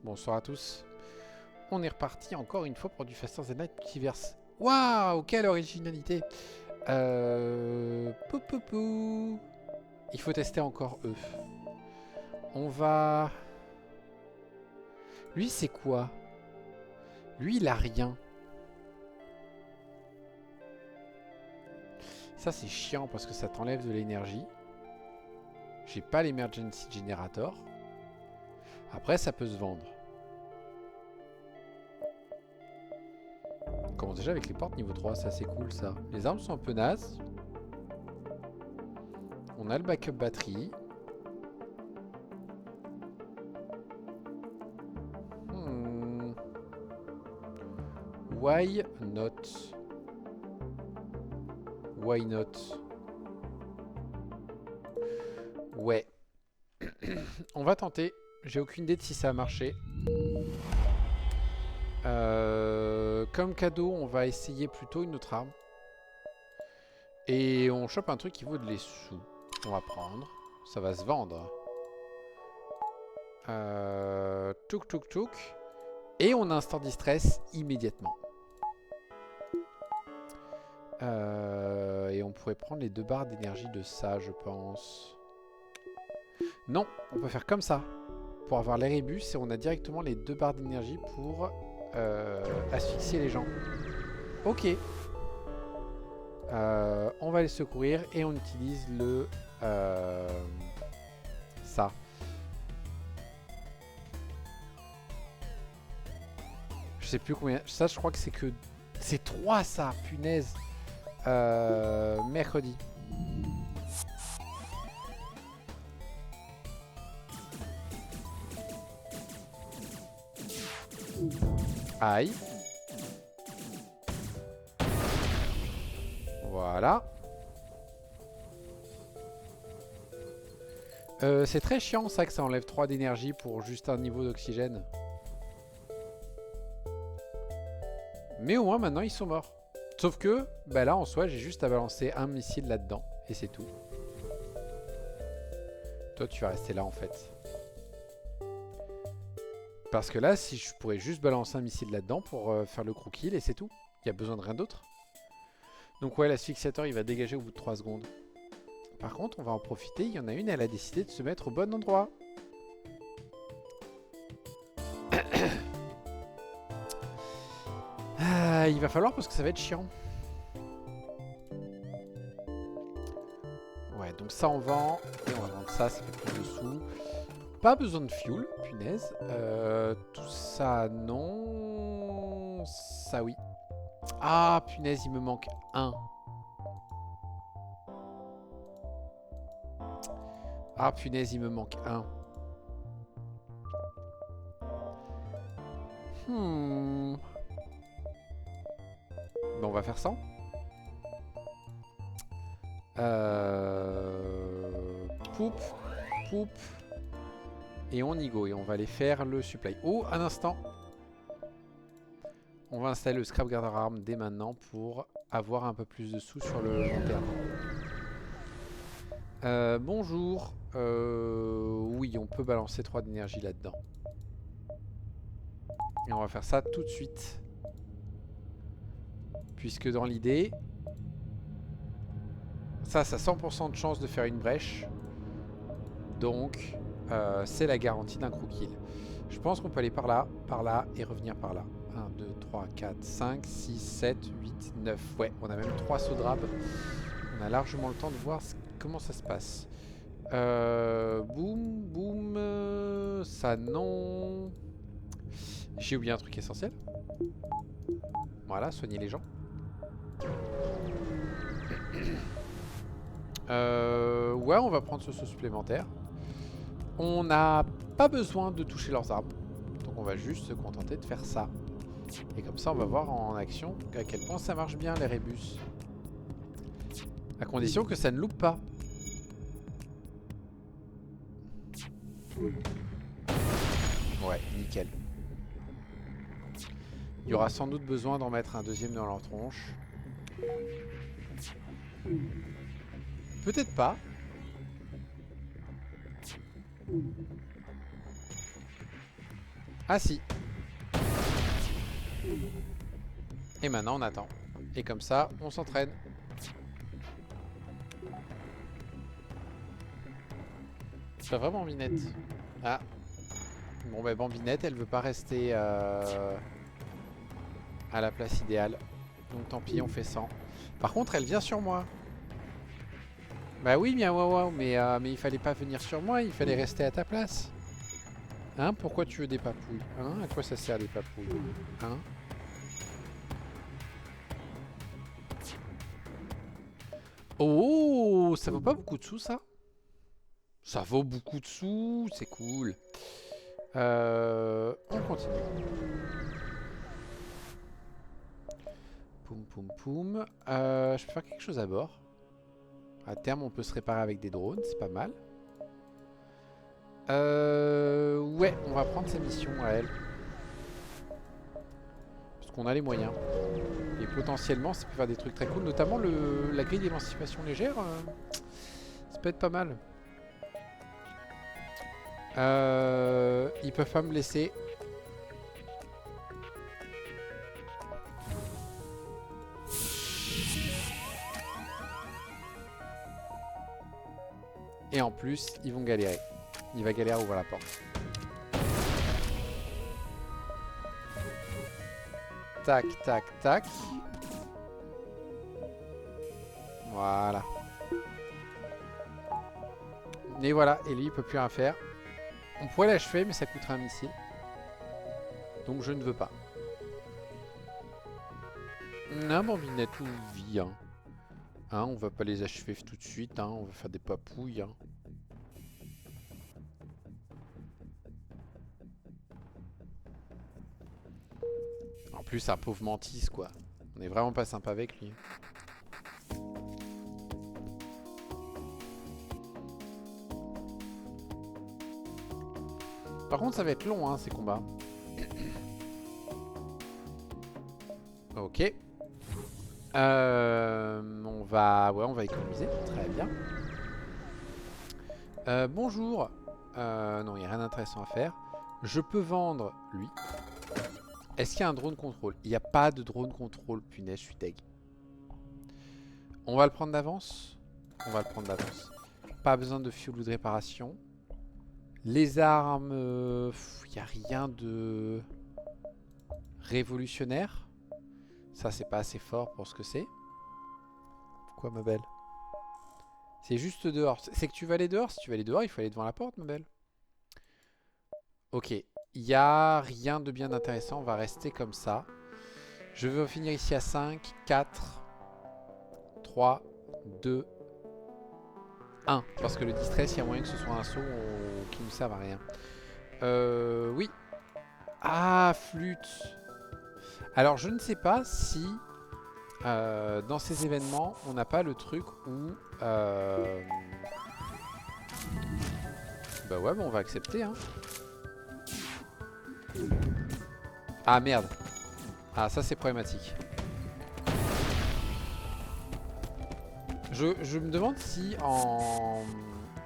Bonsoir à tous. On est reparti encore une fois pour du Faster Than Light Multiverse. Waouh, quelle originalité. Pou pou pou. Il faut tester encore eux. On va... Lui, c'est quoi? Lui, il a rien. Ça, c'est chiant parce que ça t'enlève de l'énergie. J'ai pas l'Emergency Generator. Après, ça peut se vendre. On commence déjà avec les portes niveau 3, ça c'est cool ça. Les armes sont un peu nazes. On a le backup batterie. Why not? Why not? Ouais. On va tenter. J'ai aucune idée de si ça a marché. Comme cadeau, on va essayer plutôt une autre arme. Et on chope un truc qui vaut de les sous. On va prendre. Ça va se vendre. Touk touk touk. Et on instant distress immédiatement. Et on pourrait prendre les 2 barres d'énergie de ça, je pense. Non, on peut faire comme ça. Pour avoir l'Erebus, et on a directement les 2 barres d'énergie pour asphyxier les gens. Ok. On va les secourir et on utilise le... ça. Je sais plus combien... Ça, je crois que c'est que... C'est 3, ça, punaise. Mercredi. Aïe. Voilà. C'est très chiant ça que ça enlève 3 d'énergie pour juste un niveau d'oxygène. Mais au moins maintenant ils sont morts. Sauf que, bah là en soi j'ai juste à balancer un missile là-dedans. Et c'est tout. Toi tu vas rester là en fait. Parce que là, si je pourrais juste balancer un missile là-dedans pour faire le crew kill et c'est tout. Il n'y a besoin de rien d'autre. Donc ouais, l'asphyxiateur, il va dégager au bout de 3 secondes. Par contre, on va en profiter. Il y en a une, elle a décidé de se mettre au bon endroit. Il va falloir parce que ça va être chiant. Ouais, donc ça on vend. Et on va vendre ça, ça fait plus de sous. Pas besoin de fuel, punaise. Tout ça, non. Ça, oui. Ah, punaise, il me manque un. Ah, punaise, il me manque un. Bon, on va faire ça. Poup, poup. Et on y go. Et on va aller faire le supply. Oh, un instant. On va installer le Scrap Gather Arm dès maintenant pour avoir un peu plus de sous sur le long terme. Bonjour. Oui, on peut balancer 3 d'énergie là-dedans. Et on va faire ça tout de suite. Puisque dans l'idée, ça a 100% de chance de faire une brèche. Donc, c'est la garantie d'un crew kill. Je pense qu'on peut aller par là et revenir par là. 1, 2, 3, 4, 5, 6, 7, 8, 9. Ouais, on a même 3 sauts de rab. On a largement le temps de voir comment ça se passe. Boum, boum. Ça, non. J'ai oublié un truc essentiel. Voilà, soigner les gens. Ouais, on va prendre ce saut supplémentaire. On n'a pas besoin de toucher leurs armes. Donc on va juste se contenter de faire ça. Et comme ça, on va voir en action à quel point ça marche bien, les rébus. À condition que ça ne loupe pas. Ouais, nickel. Il y aura sans doute besoin d'en mettre un deuxième dans leur tronche. Peut-être pas. Ah si. Et maintenant on attend. Et comme ça, on s'entraîne. C'est vraiment Bambinette. Ah. Bon bah Bambinette, elle veut pas rester à la place idéale. Donc tant pis, on fait 100. Par contre, elle vient sur moi. Bah oui, bien waouh, mais il fallait pas venir sur moi, il fallait rester à ta place. Hein, pourquoi tu veux des papouilles? Hein, à quoi ça sert des papouilles? Hein? Oh, ça vaut pas beaucoup de sous, ça? Ça vaut beaucoup de sous, c'est cool. On continue. Poum poum poum. Je peux faire quelque chose à bord. À terme, on peut se réparer avec des drones, c'est pas mal. Ouais, on va prendre sa mission à elle. Parce qu'on a les moyens. Et potentiellement, ça peut faire des trucs très cool. Notamment la grille d'émancipation légère. Ça peut être pas mal. Ils peuvent pas me laisser. Et en plus, ils vont galérer. Il va galérer à ouvrir la porte. Tac, tac, tac. Voilà. Et voilà, et lui il peut plus rien faire. On pourrait l'achever mais ça coûterait un missile. Donc je ne veux pas. Non, Bambinette, tout vit. Hein. On va pas les achever tout de suite. Hein. On va faire des papouilles. Hein. En plus, c'est un pauvre mantis, quoi. On est vraiment pas sympa avec lui. Par contre, ça va être long, hein, ces combats. Ok. On va économiser. Très bien. Bonjour. Non, il n'y a rien d'intéressant à faire. Je peux vendre lui. Est-ce qu'il y a un drone contrôle? Il n'y a pas de drone contrôle. Punaise, je suis deg. On va le prendre d'avance. On va le prendre d'avance. Pas besoin de fuel ou de réparation. Les armes, il n'y a rien de révolutionnaire. Ça, c'est pas assez fort pour ce que c'est. Quoi, ma belle? C'est juste dehors. C'est que tu vas aller dehors. Si tu vas aller dehors, il faut aller devant la porte, ma belle. Ok. Il n'y a rien de bien intéressant. On va rester comme ça. Je veux finir ici à 5, 4, 3, 2, 1. Parce que le distress, il y a moyen que ce soit un saut qui ne serve à rien. Oui. Ah, flûte. Alors, je ne sais pas si dans ces événements, on n'a pas le truc où... Bah ouais, bon, on va accepter. Hein. Ah, merde. Ah, ça, c'est problématique. Je me demande si en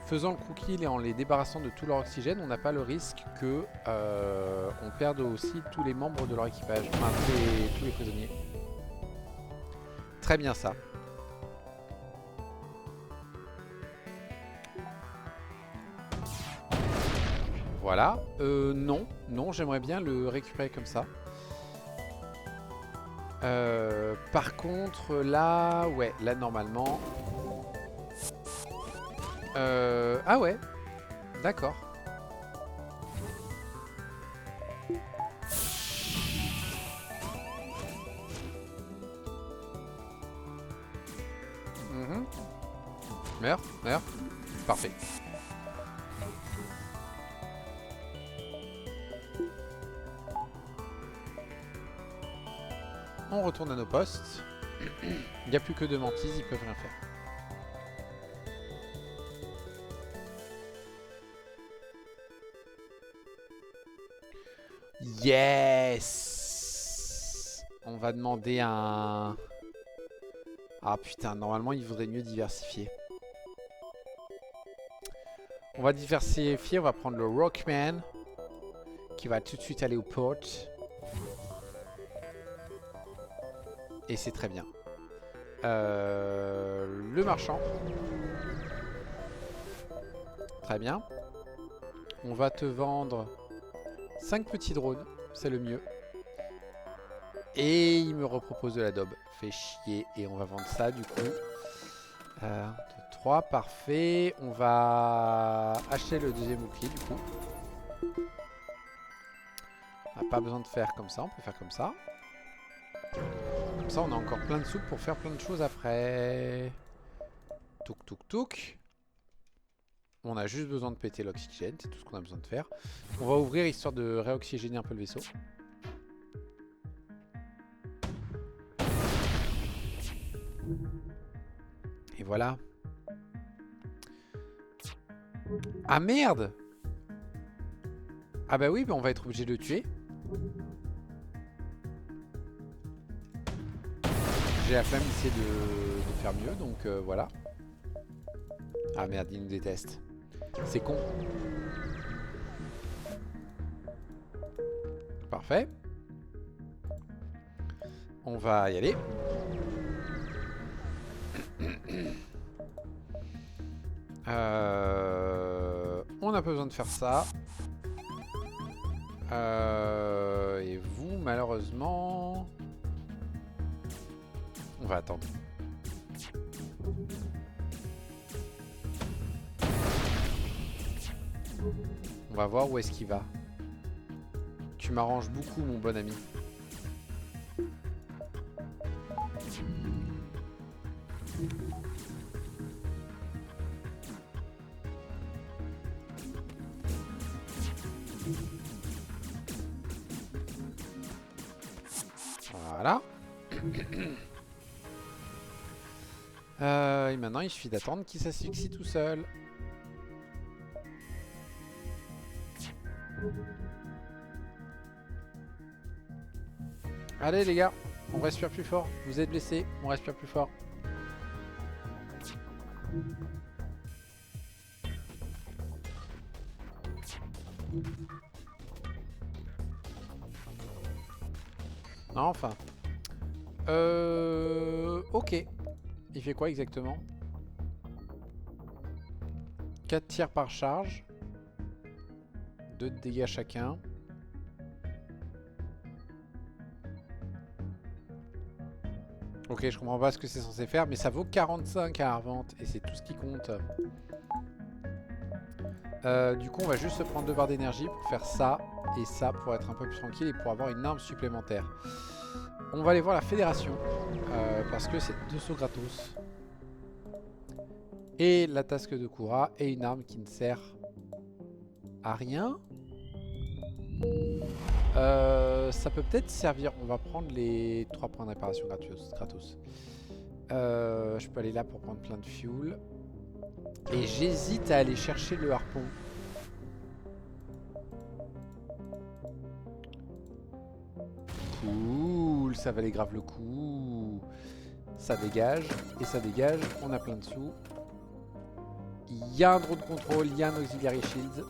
faisant le crew kill et en les débarrassant de tout leur oxygène, on n'a pas le risque que on perde aussi tous les membres de leur équipage. Enfin, tous les prisonniers. Très bien ça. Voilà. Non, j'aimerais bien le récupérer comme ça. Par contre, là, ouais, là normalement. Ah ouais, d'accord. Meurs, meurs. Parfait. On retourne à nos postes. Il n'y a plus que deux mantis, ils peuvent rien faire. Yes! On va demander un... Ah putain, normalement il vaudrait mieux diversifier. On va diversifier, on va prendre le Rockman, qui va tout de suite aller au port. Et c'est très bien. Le marchand. Très bien. On va te vendre 5 petits drones. C'est le mieux. Et il me repropose de la daube. Fait chier. Et on va vendre ça du coup. 1, 2, 3. Parfait. On va acheter le deuxième bouclier du coup. On n'a pas besoin de faire comme ça. On peut faire comme ça. Comme ça, on a encore plein de sous pour faire plein de choses après. Touk touk touk. On a juste besoin de péter l'oxygène. C'est tout ce qu'on a besoin de faire. On va ouvrir histoire de réoxygéner un peu le vaisseau. Et voilà. Ah merde! Ah bah oui, bah on va être obligé de le tuer. J'ai la flemme d'essayer de faire mieux, donc voilà. Ah merde, il nous déteste. C'est con. Parfait. On va y aller. On n'a pas besoin de faire ça. Et vous, malheureusement... On va attendre. On va voir où est-ce qu'il va. Tu m'arranges beaucoup, mon bon ami. Voilà. Et maintenant, il suffit d'attendre qu'il s'asphyxie tout seul. Allez les gars, on respire plus fort. Vous êtes blessés, on respire plus fort. Non, enfin. Ok. Il fait quoi exactement? 4 tirs par charge. 2 de dégâts chacun. Ok, je comprends pas ce que c'est censé faire, mais ça vaut 45 à Arvente et c'est tout ce qui compte. Du coup, on va juste se prendre 2 barres d'énergie pour faire ça et ça pour être un peu plus tranquille et pour avoir une arme supplémentaire. On va aller voir la fédération parce que c'est 2 sauts gratos. Et la tasque de Kura et une arme qui ne sert à rien. Ça peut peut-être servir. On va prendre les 3 points de réparation gratos. Je peux aller là pour prendre plein de fuel. Et j'hésite à aller chercher le harpon. Cool, ça valait grave le coup. Ça dégage et ça dégage. On a plein de sous. Il y a un drone de contrôle, il y a un auxiliary shield.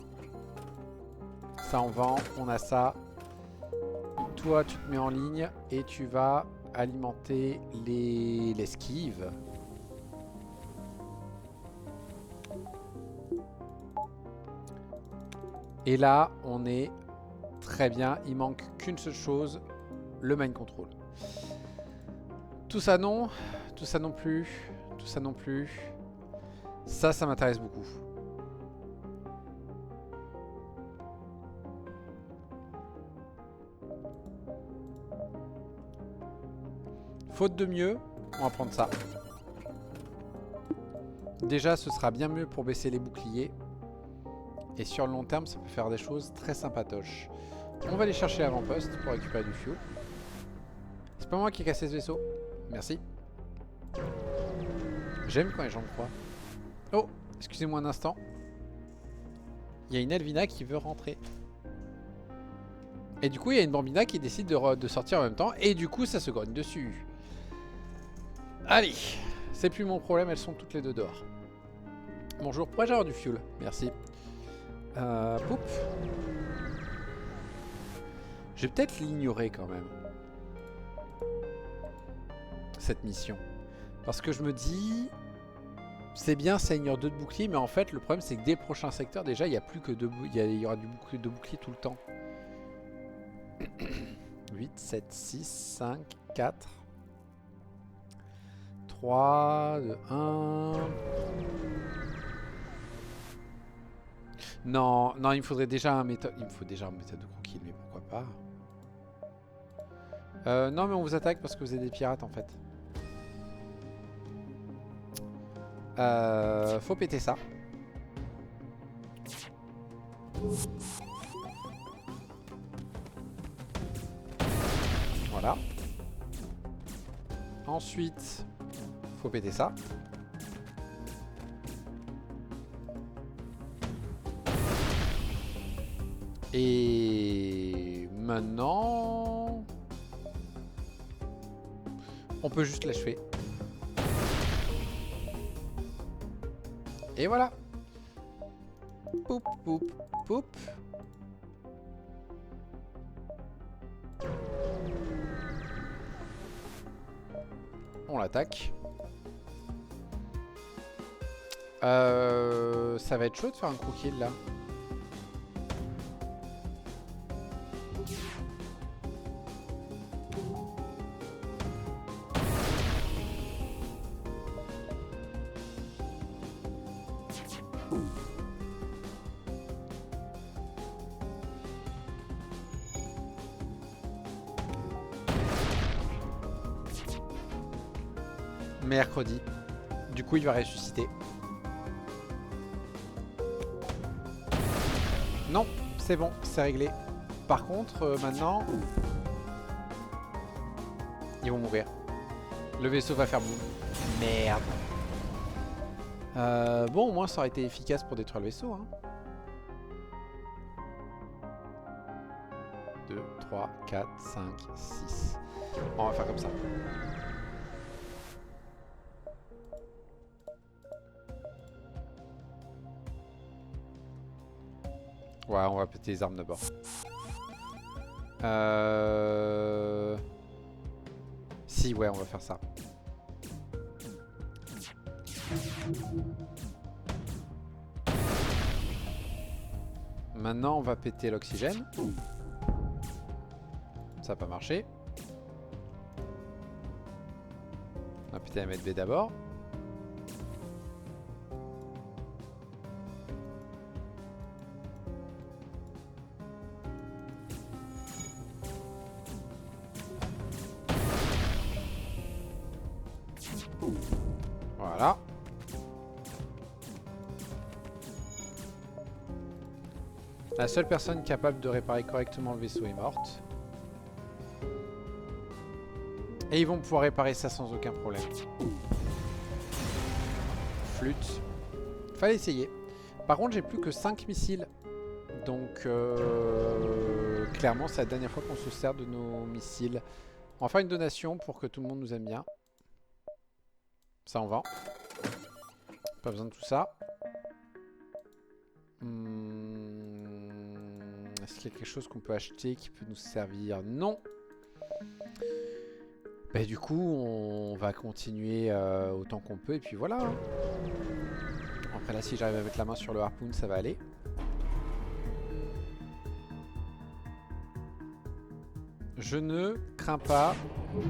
Ça en vend, on a ça. Toi, tu te mets en ligne et tu vas alimenter l'esquive. Et là, on est très bien. Il manque qu'une seule chose, le mind control. Tout ça non, tout ça non plus, tout ça non plus. Ça m'intéresse beaucoup. Faute de mieux, on va prendre ça. Déjà, ce sera bien mieux pour baisser les boucliers. Et sur le long terme, ça peut faire des choses très sympatoches. On va aller chercher l'avant-poste pour récupérer du fuel. C'est pas moi qui ai cassé ce vaisseau. Merci. J'aime quand les gens me croient. Oh, excusez-moi un instant. Il y a une Elvina qui veut rentrer. Et du coup, il y a une Bambina qui décide de sortir en même temps. Et du coup, ça se grogne dessus. Allez, c'est plus mon problème, elles sont toutes les deux dehors. Bonjour, pourrais-je avoir du fuel? Merci. Poup. Je vais peut-être l'ignorer quand même. Cette mission. Parce que je me dis... C'est bien Seigneur 2 de bouclier, mais en fait le problème c'est que dès le prochain secteur déjà il n'y a plus que il y aura du bouclier, de bouclier tout le temps. 8, 7, 6, 5, 4, 3, 1... Non, non, il me faudrait déjà un méthode. Il me faut déjà un méthode de croquis, mais pourquoi pas. Non mais on vous attaque parce que vous êtes des pirates en fait. Faut péter ça. Voilà. Ensuite, faut péter ça. Et maintenant, on peut juste l'achever. Et voilà. Poup, poup, poup. On l'attaque. Ça va être chaud de faire un croquis là. Mercredi. Du coup, il va ressusciter. Non, c'est bon, c'est réglé. Par contre, maintenant, ils vont mourir. Le vaisseau va faire boum. Merde. Bon, au moins, ça aurait été efficace pour détruire le vaisseau. Hein. 2, 3, 4, 5, 6. On va faire comme ça. Ouais, on va péter les armes d'abord. Si, ouais, on va faire ça. Maintenant, on va péter l'oxygène. Ça n'a pas marché. On va péter la MB d'abord. Voilà. La seule personne capable de réparer correctement le vaisseau est morte. Et ils vont pouvoir réparer ça sans aucun problème. Flûte. Fallait essayer. Par contre, j'ai plus que 5 missiles. Donc, clairement, c'est la dernière fois qu'on se sert de nos missiles. On va faire une donation pour que tout le monde nous aime bien. Ça, on vend. Pas besoin de tout ça. Est-ce qu'il y a quelque chose qu'on peut acheter qui peut nous servir? Non. Bah, du coup, on va continuer autant qu'on peut. Et puis voilà. Hein. Après là, si j'arrive à mettre la main sur le harpoon, ça va aller. Je ne crains pas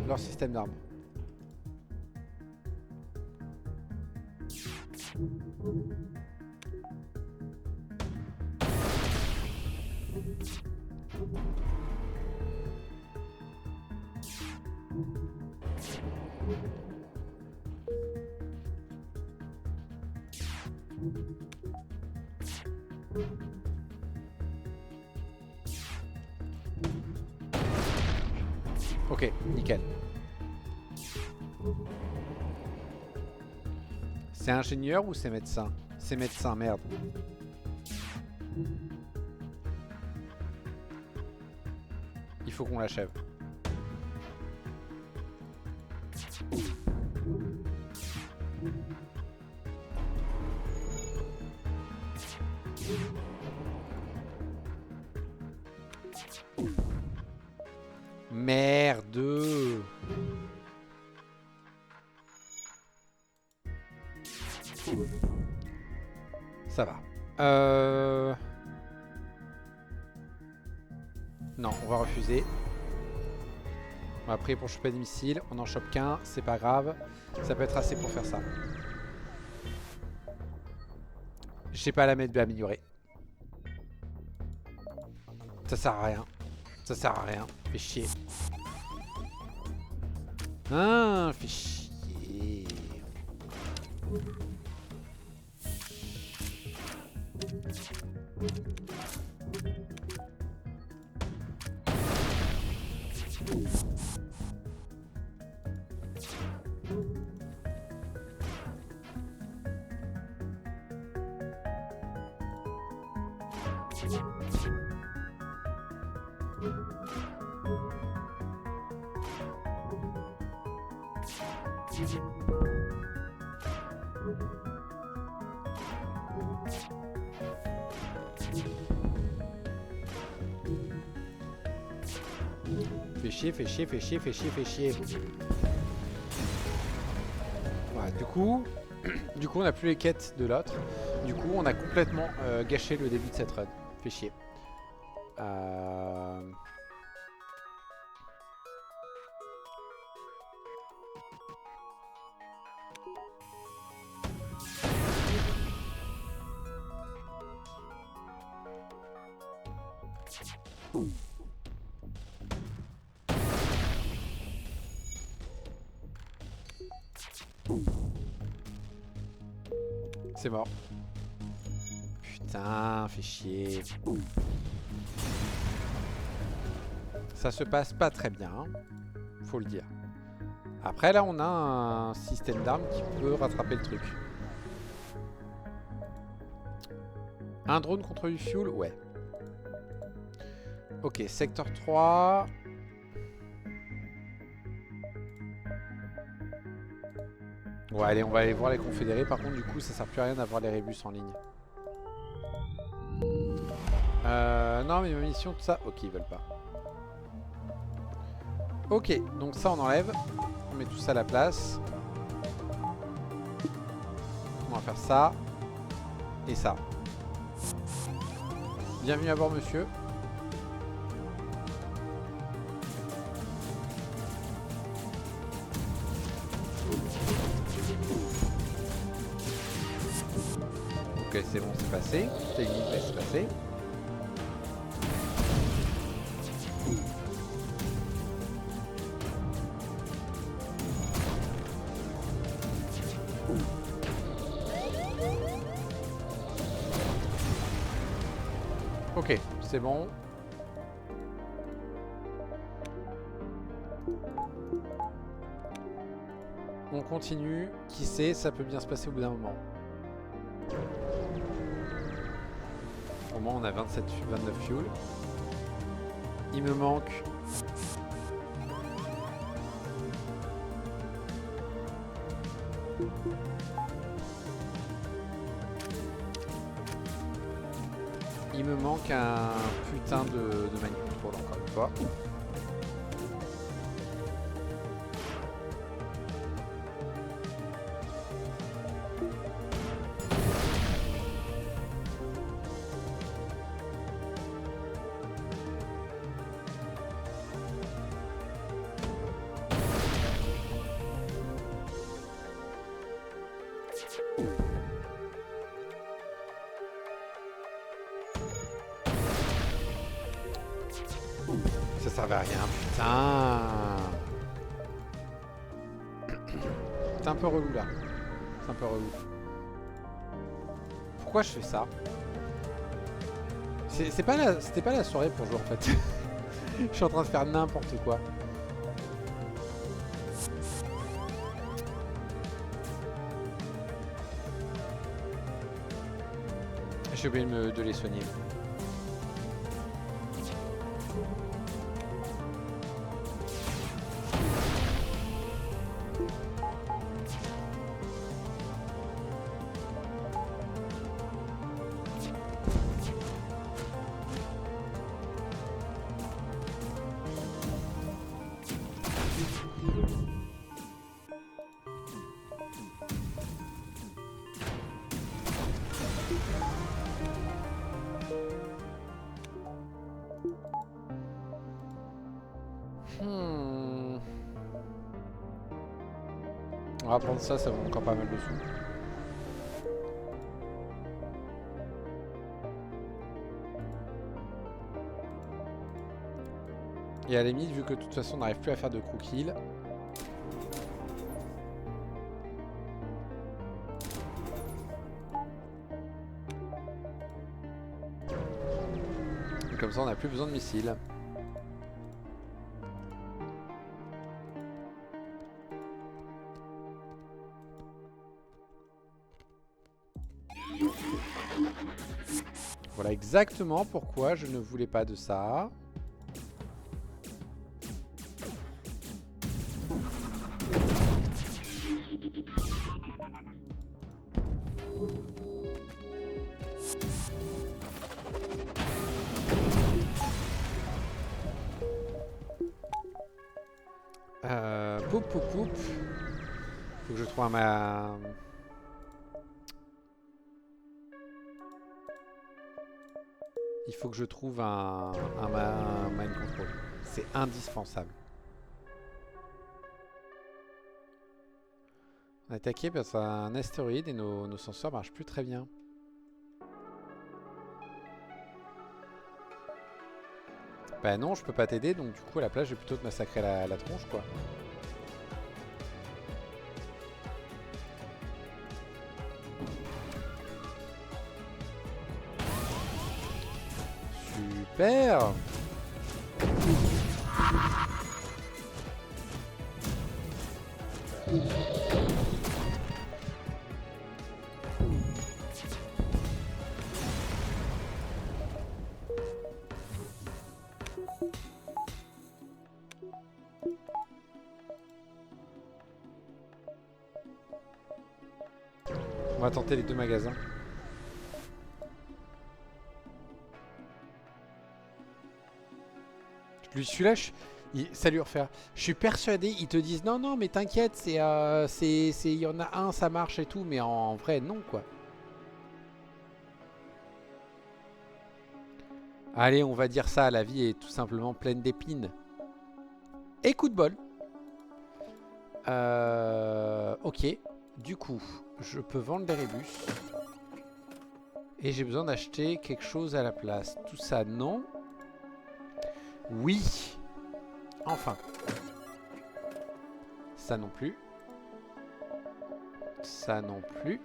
leur système d'armes. Ok, nickel. C'est ingénieur ou c'est médecin? C'est médecin, merde. Il faut qu'on l'achève. Merde. Ça va. Non, on va refuser. On va prier pour choper des missiles. On en chope qu'un, c'est pas grave. Ça peut être assez pour faire ça. J'ai pas la mettre améliorée. Ça sert à rien. Ça sert à rien. Fait chier. Ah, fait chier. Fait chier, fait chier, fait chier, fait chier, fait chier. Voilà, du coup, on n'a plus les quêtes de l'autre. Du coup, on a complètement gâché le début de cette run. Fait chier. C'est mort. Putain, fait chier. Ça se passe pas très bien, hein, faut le dire. Après là on a un système d'armes qui peut rattraper le truc. Un drone contre du fuel, ouais. Ok, secteur 3. Ouais, allez, on va aller voir les confédérés. Par contre, du coup, ça sert plus à rien d'avoir les rébus en ligne. Non, mais ma mission, tout ça. Ok, ils veulent pas. Ok, donc ça, on enlève. On met tout ça à la place. On va faire ça. Et ça. Bienvenue à bord, monsieur. Ok, c'est bon, c'est passé. C'est limité, c'est passé. Ok, c'est bon. On continue. Qui sait, ça peut bien se passer au bout d'un moment. Au moins, on a 27, 29 fuel. Il me manque... Il me manque un putain de mind control encore une fois. Ça servait à rien, putain. C'est un peu relou là. C'est un peu relou. Pourquoi je fais ça? C'était pas la soirée pour jouer en fait. Je suis en train de faire n'importe quoi. J'ai oublié de les soigner. On va prendre ça, ça vaut encore pas mal de sous. Et à la limite, vu que de toute façon on n'arrive plus à faire de crew kill, comme ça on n'a plus besoin de missiles. Voilà exactement pourquoi je ne voulais pas de ça. Poup poup poup. Faut que je trouve ma... Il faut que je trouve un mind control. C'est indispensable. On est attaqué par un astéroïde et nos senseurs marchent plus très bien. Bah non, je peux pas t'aider, donc du coup à la place je vais plutôt te massacrer la tronche quoi. Super. On va tenter les deux magasins. Lui, celui-là, ça lui refaire. Je suis persuadé, ils te disent non, non, mais t'inquiète, il y en a un, ça marche et tout, mais en vrai, non, quoi. Allez, on va dire ça, la vie est tout simplement pleine d'épines. Et coup de bol. Ok, du coup, je peux vendre les rébus. Et j'ai besoin d'acheter quelque chose à la place. Tout ça, non. Oui. Enfin. Ça non plus. Ça non plus.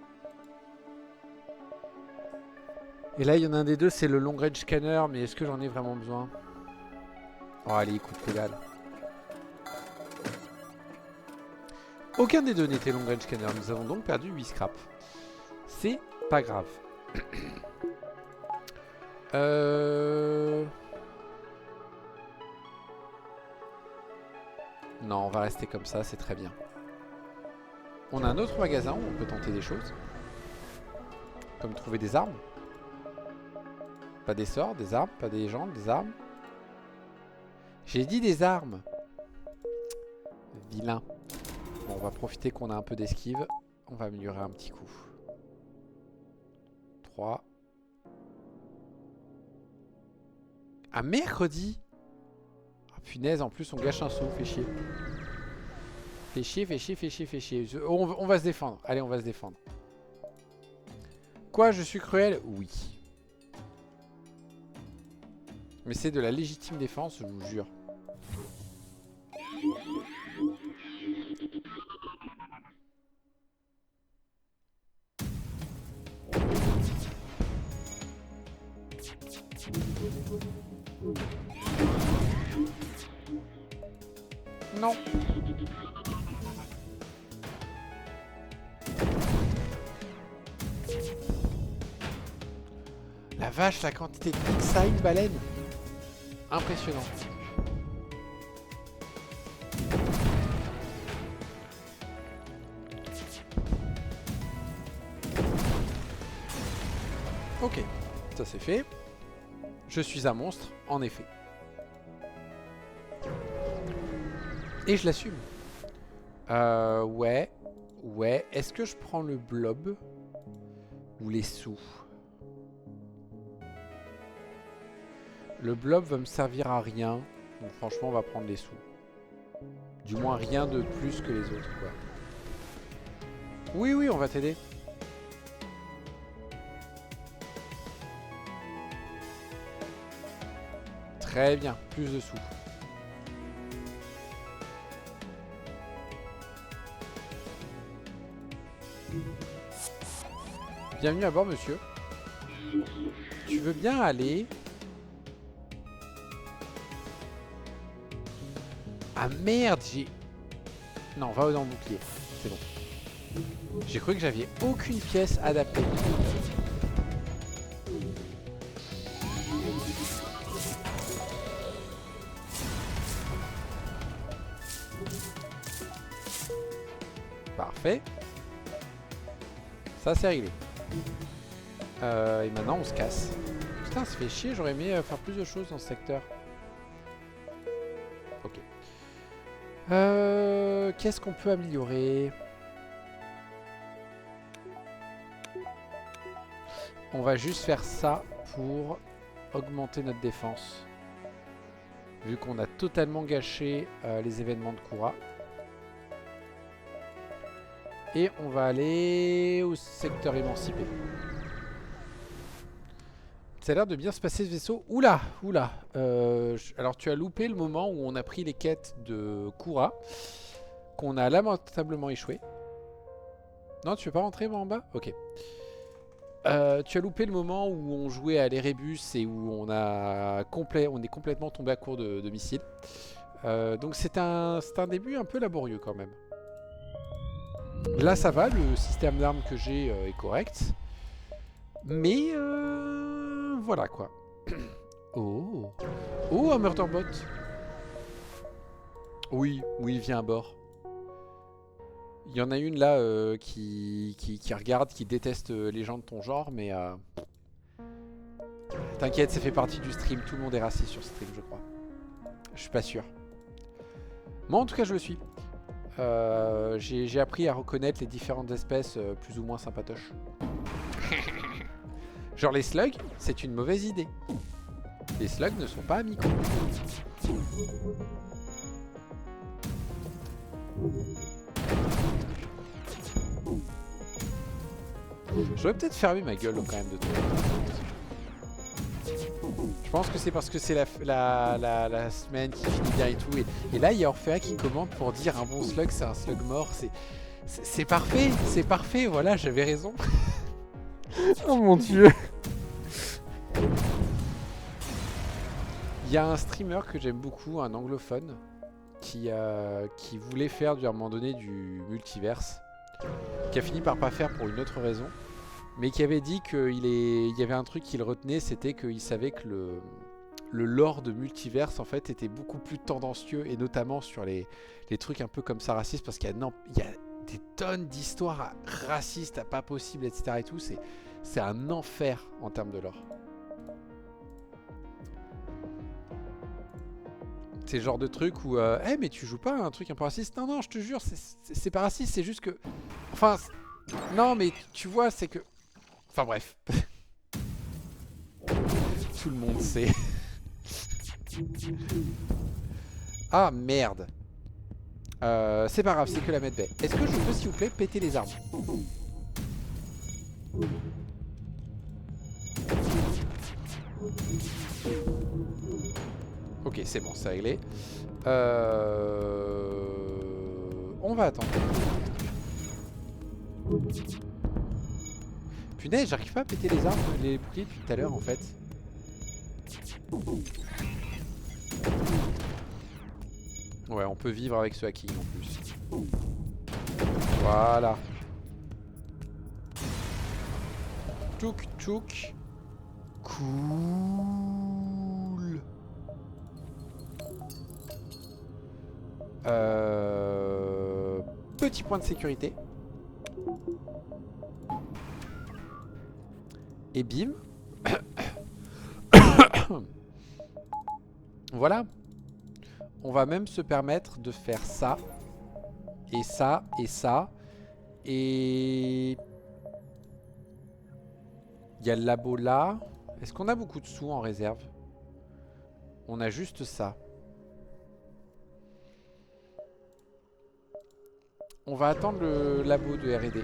Et là, il y en a un des deux, c'est le long range scanner. Mais est-ce que j'en ai vraiment besoin? Oh, allez, coup de pédale. Aucun des deux n'était long range scanner. Nous avons donc perdu 8 scrap. C'est pas grave. Non, on va rester comme ça, c'est très bien. On a un autre magasin où on peut tenter des choses. Comme trouver des armes. Pas des sorts, des armes, pas des gens, des armes. J'ai dit des armes. Vilain. Bon, on va profiter qu'on a un peu d'esquive. On va améliorer un petit coup. 3. Ah, mercredi. Ah, punaise, en plus on gâche un saut, fait chier. Fait chier, fait chier, fait chier, fait chier. On va se défendre. Allez, on va se défendre. Quoi, je suis cruel? Oui. Mais c'est de la légitime défense, je vous jure. Non. La vache, la quantité de pics, ça a une baleine. Impressionnant. Ok, ça c'est fait. Je suis un monstre, en effet. Et je l'assume. Ouais. Ouais. Est-ce que je prends le blob ou les sous? Le blob va me servir à rien. Donc franchement, on va prendre les sous. Du moins, rien de plus que les autres, quoi. Oui, oui, on va t'aider. Très bien, plus de sous. Bienvenue à bord, monsieur. Tu veux bien aller... Ah merde, j'ai... Non, va dans le bouclier. C'est bon. J'ai cru que j'avais aucune pièce adaptée. Parfait. Ça, c'est réglé. Et maintenant, on se casse. Putain, ça fait chier. J'aurais aimé faire plus de choses dans ce secteur. Ok. Qu'est-ce qu'on peut améliorer? On va juste faire ça pour augmenter notre défense. Vu qu'on a totalement gâché les événements de Kura. Et on va aller au secteur émancipé. Ça a l'air de bien se passer ce vaisseau. Oula, oula. Alors tu as loupé le moment où on a pris les quêtes de Kura. Qu'on a lamentablement échoué. Non, tu veux pas rentrer moi en bas? Ok. Tu as loupé le moment où on jouait à l'Erebus et où on est complètement tombé à court de missiles. Donc c'est un début un peu laborieux quand même. Là ça va, le système d'armes que j'ai est correct. Mais voilà quoi. Oh. Oh, un murderbot. Oui, oui, viens à bord. Il y en a une là qui regarde, qui déteste les gens de ton genre, mais t'inquiète, ça fait partie du stream. Tout le monde est raciste sur stream, je crois. Je suis pas sûr. Moi en tout cas je le suis. J'ai appris à reconnaître les différentes espèces plus ou moins sympatoches. Genre les slugs, c'est une mauvaise idée. Les slugs ne sont pas amicaux. J'aurais peut-être fermé ma gueule quand même de tout. Je pense que c'est parce que c'est la semaine qui finit bien et tout. Et là, il y a Orphea qui commente pour dire un bon slug, c'est un slug mort. C'est parfait, c'est parfait. Voilà, j'avais raison. Oh mon dieu. Il y a un streamer que j'aime beaucoup, un anglophone, qui voulait faire à un moment donné du multiverse, qui a fini par pas faire pour une autre raison, mais qui avait dit qu'il y avait un truc qu'il retenait, c'était qu'il savait que le lore de multiverse en fait était beaucoup plus tendancieux, et notamment sur les trucs un peu comme ça racistes, parce qu'il y a des tonnes d'histoires racistes à pas possible, etc. et tout. C'est un enfer en termes de lore. C'est le genre de truc où hey, mais tu joues pas à un truc un peu raciste? Non, non, je te jure, c'est pas raciste, c'est juste que... Enfin, non, mais tu vois, c'est que... Enfin bref. Tout le monde sait. Ah, merde. C'est pas grave, c'est que la medbay. Est-ce que je peux, s'il vous plaît, péter les armes? Ok, c'est bon, c'est réglé. On va attendre. Punaise, j'arrive pas à péter les armes, les boucliers depuis tout à l'heure en fait. Ouais, on peut vivre avec ce hacking en plus. Voilà. Tchouk tchouk. Cool. Petit point de sécurité. Et bim. Voilà. On va même se permettre de faire ça. Et ça, et ça. Et... il y a le labo là. Est-ce qu'on a beaucoup de sous en réserve? On a juste ça. On va attendre le labo de R&D.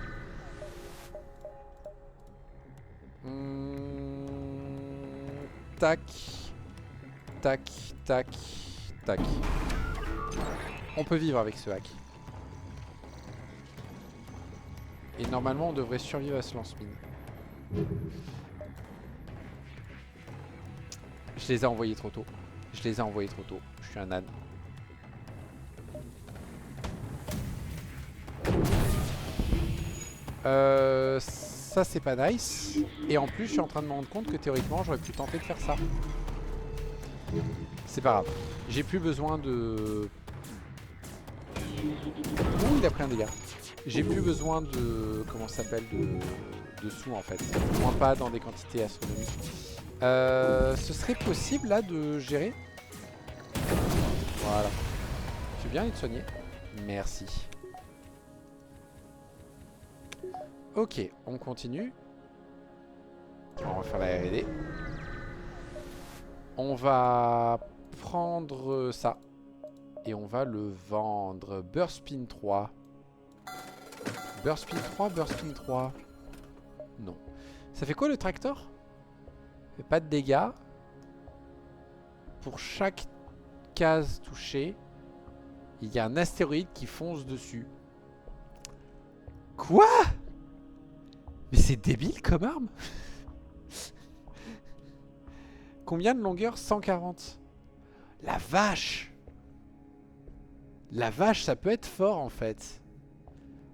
Tac. Tac, tac, tac. On peut vivre avec ce hack. Et normalement, on devrait survivre à ce lance-mine. Je les ai envoyés trop tôt. Je les ai envoyés trop tôt. Je suis un âne. Ça c'est pas nice. Et en plus je suis en train de me rendre compte que théoriquement j'aurais pu tenter de faire ça. C'est pas grave. J'ai plus besoin de... Ouh, il a pris un dégât. J'ai plus besoin de... comment ça s'appelle de sous en fait. Au moins pas dans des quantités astronomiques. Ce serait possible là de gérer? Voilà. Tu veux bien aller te soigner? Merci. Ok, on continue. On va faire la R&D. On va prendre ça. Et on va le vendre. Burstpin 3. Burstpin 3, Burstpin 3. Non. Ça fait quoi le tracteur? Ça fait pas de dégâts. Pour chaque case touchée, il y a un astéroïde qui fonce dessus. Quoi? Mais c'est débile comme arme. Combien de longueur? 140. La vache. La vache, ça peut être fort en fait.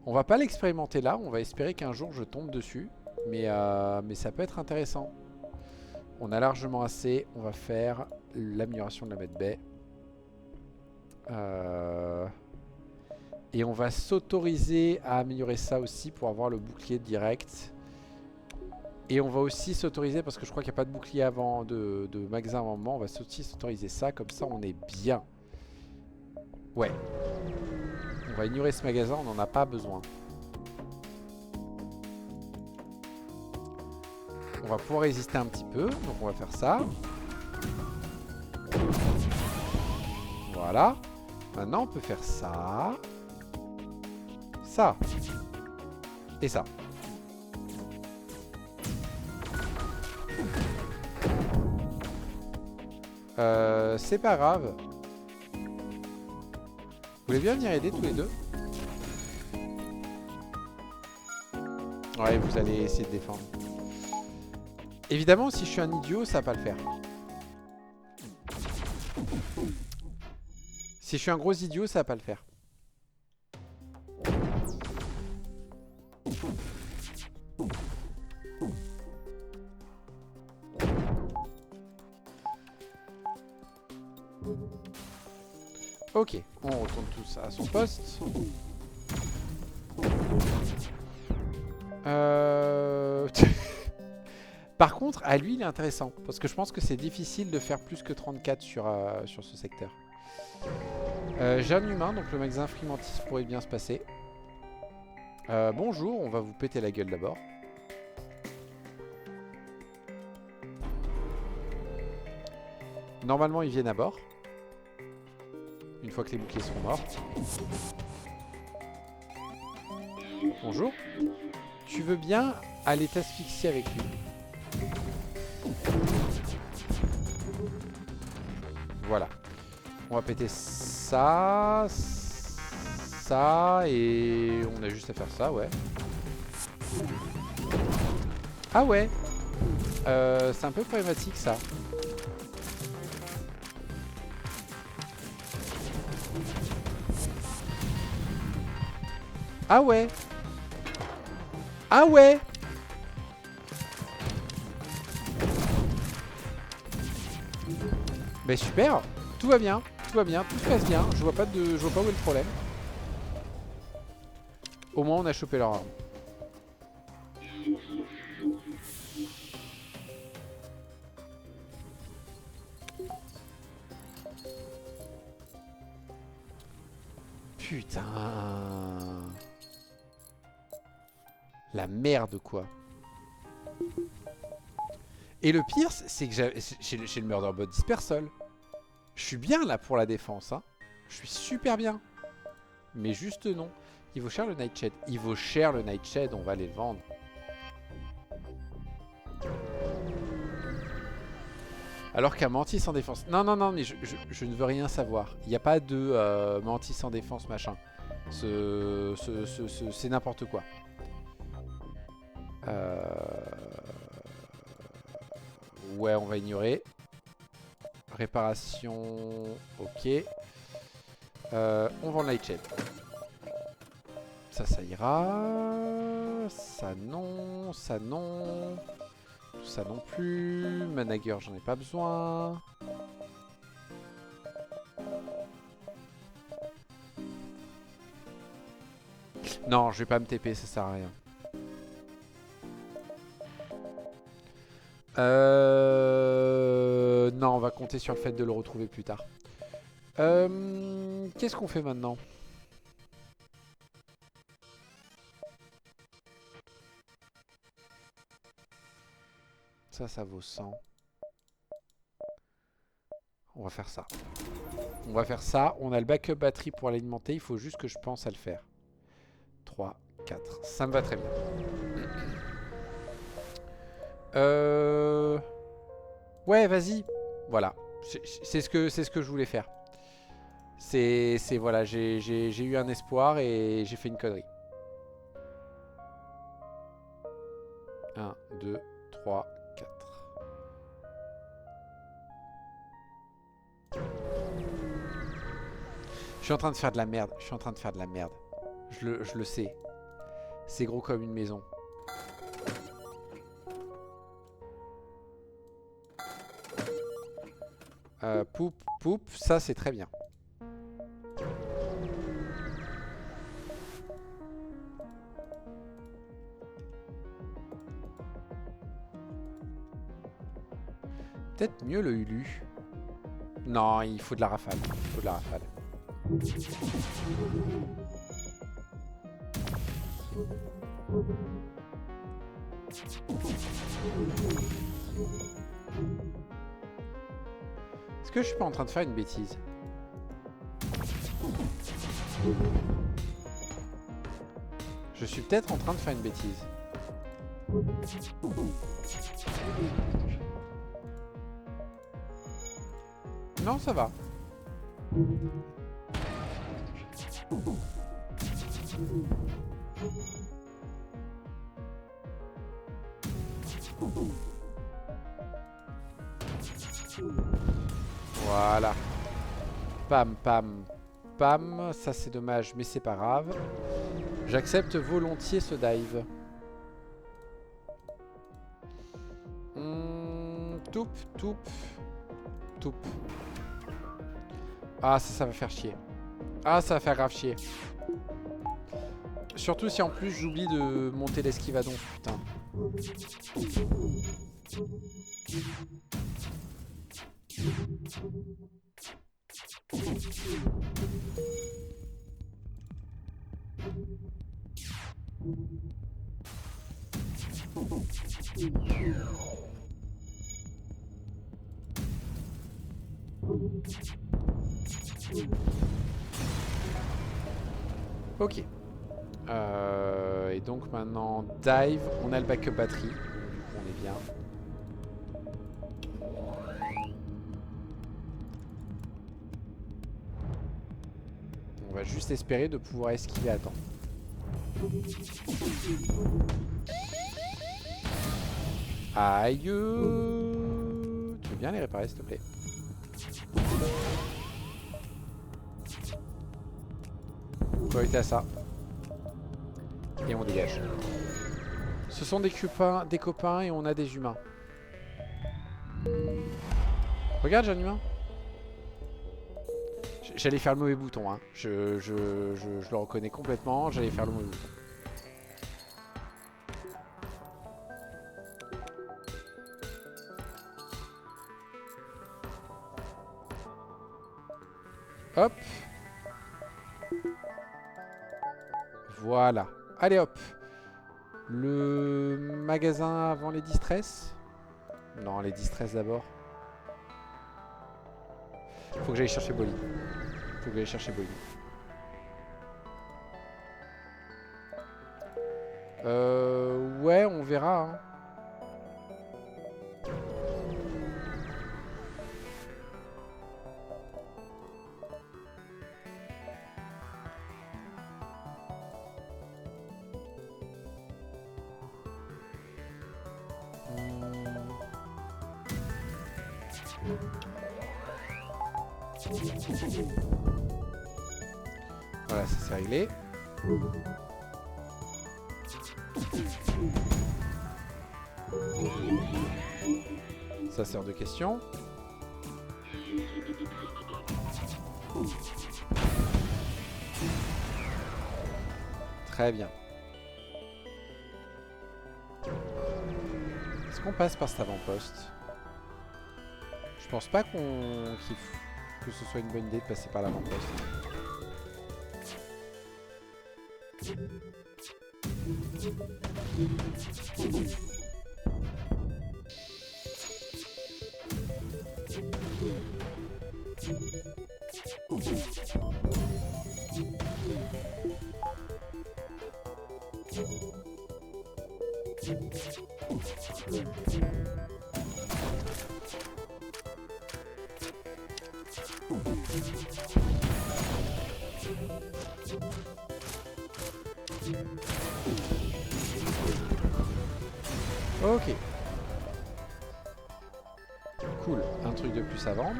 On va pas l'expérimenter là. On va espérer qu'un jour je tombe dessus. Mais ça peut être intéressant. On a largement assez. On va faire l'amélioration de la medbay. Et on va s'autoriser à améliorer ça aussi pour avoir le bouclier direct. Et on va aussi s'autoriser, parce que je crois qu'il n'y a pas de bouclier avant de magasin avant le moment, on va aussi s'autoriser ça, comme ça on est bien. Ouais. On va ignorer ce magasin, on n'en a pas besoin. On va pouvoir résister un petit peu, donc on va faire ça. Voilà. Maintenant on peut faire ça. Ça. Et ça. C'est pas grave. Vous voulez bien venir aider tous les deux? Ouais, vous allez essayer de défendre. Évidemment, si je suis un idiot, ça va pas le faire. Si je suis un gros idiot, ça va pas le faire. Ok, on retourne tous à son poste. Par contre, à lui, il est intéressant. Parce que je pense que c'est difficile de faire plus que 34 sur ce secteur. J'ai un humain, donc le magasin frimantis pourrait bien se passer. Bonjour, on va vous péter la gueule d'abord. Normalement, ils viennent à bord. Une fois que les boucliers seront morts. Bonjour. Tu veux bien aller t'asphyxier avec lui? Voilà. On va péter ça. Ça. Et on a juste à faire ça, ouais. Ah ouais. C'est un peu problématique ça. Ah ouais. Ah ouais. Ben super. Tout va bien. Tout va bien. Tout se passe bien. Je vois pas où est le problème. Au moins on a chopé leur arme. Putain. La merde quoi. Et le pire, c'est que chez le Murderbot Dispersal, je suis bien là pour la défense. Hein. Je suis super bien. Mais juste non. Il vaut cher le Nightshade. Il vaut cher le Nightshade, on va les vendre. Alors qu'un Mantis en défense... Non, non, non, mais je ne veux rien savoir. Il n'y a pas de Mantis en défense, machin. C'est n'importe quoi. Ouais, on va ignorer. Réparation... Ok. On vend le Nightshade. Ça ira. Ça non. Ça non. Tout ça non plus. Manager, j'en ai pas besoin. Non, je vais pas me TP, ça sert à rien. Non, on va compter sur le fait de le retrouver plus tard. Qu'est-ce qu'on fait maintenant ? Ça vaut 100. On va faire ça. On va faire ça. On a le backup batterie pour alimenter. Il faut juste que je pense à le faire. 3, 4. Ça me va très bien. Ouais, vas-y. Voilà. C'est ce que je voulais faire. Voilà, j'ai eu un espoir et j'ai fait une connerie. 1, 2, 3, 4. Je suis en train de faire de la merde. Je suis en train de faire de la merde. Je le sais. C'est gros comme une maison. Poup, poup. Ça, c'est très bien. Peut-être mieux le Hulu. Non, il faut de la rafale. Il faut de la rafale. Est-ce que je suis pas en train de faire une bêtise? Je suis peut-être en train de faire une bêtise. Non, ça va. Voilà. Pam, pam, pam. Ça, c'est dommage, mais c'est pas grave. J'accepte volontiers ce dive. Toup, toup. Toup. Ah, ça va faire chier. Ah, ça va faire grave chier. Surtout si en plus j'oublie de monter l'esquivadon, putain. Ok. Et donc maintenant dive, on a le backup batterie, du coup on est bien. On va juste espérer de pouvoir esquiver à temps. Aïe. Tu veux bien les réparer s'il te plaît? Priorité à ça. Et on dégage. Ce sont des copains et on a des humains. Regarde, j'ai un humain. J'allais faire le mauvais bouton, hein. Je le reconnais complètement. J'allais faire le mauvais bouton. Hop. Voilà. Allez hop. Le magasin avant les distress? Non, les distress d'abord. Faut que j'aille chercher Bolly. Faut que j'aille chercher Bolly. Ouais, on verra. Hein. Voilà, ça c'est réglé. Ça c'est hors de question. Très bien. Est-ce qu'on passe par cet avant-poste? Je pense pas que ce soit une bonne idée de passer par l'avant-poste. Ok. Cool. Un truc de plus à vendre.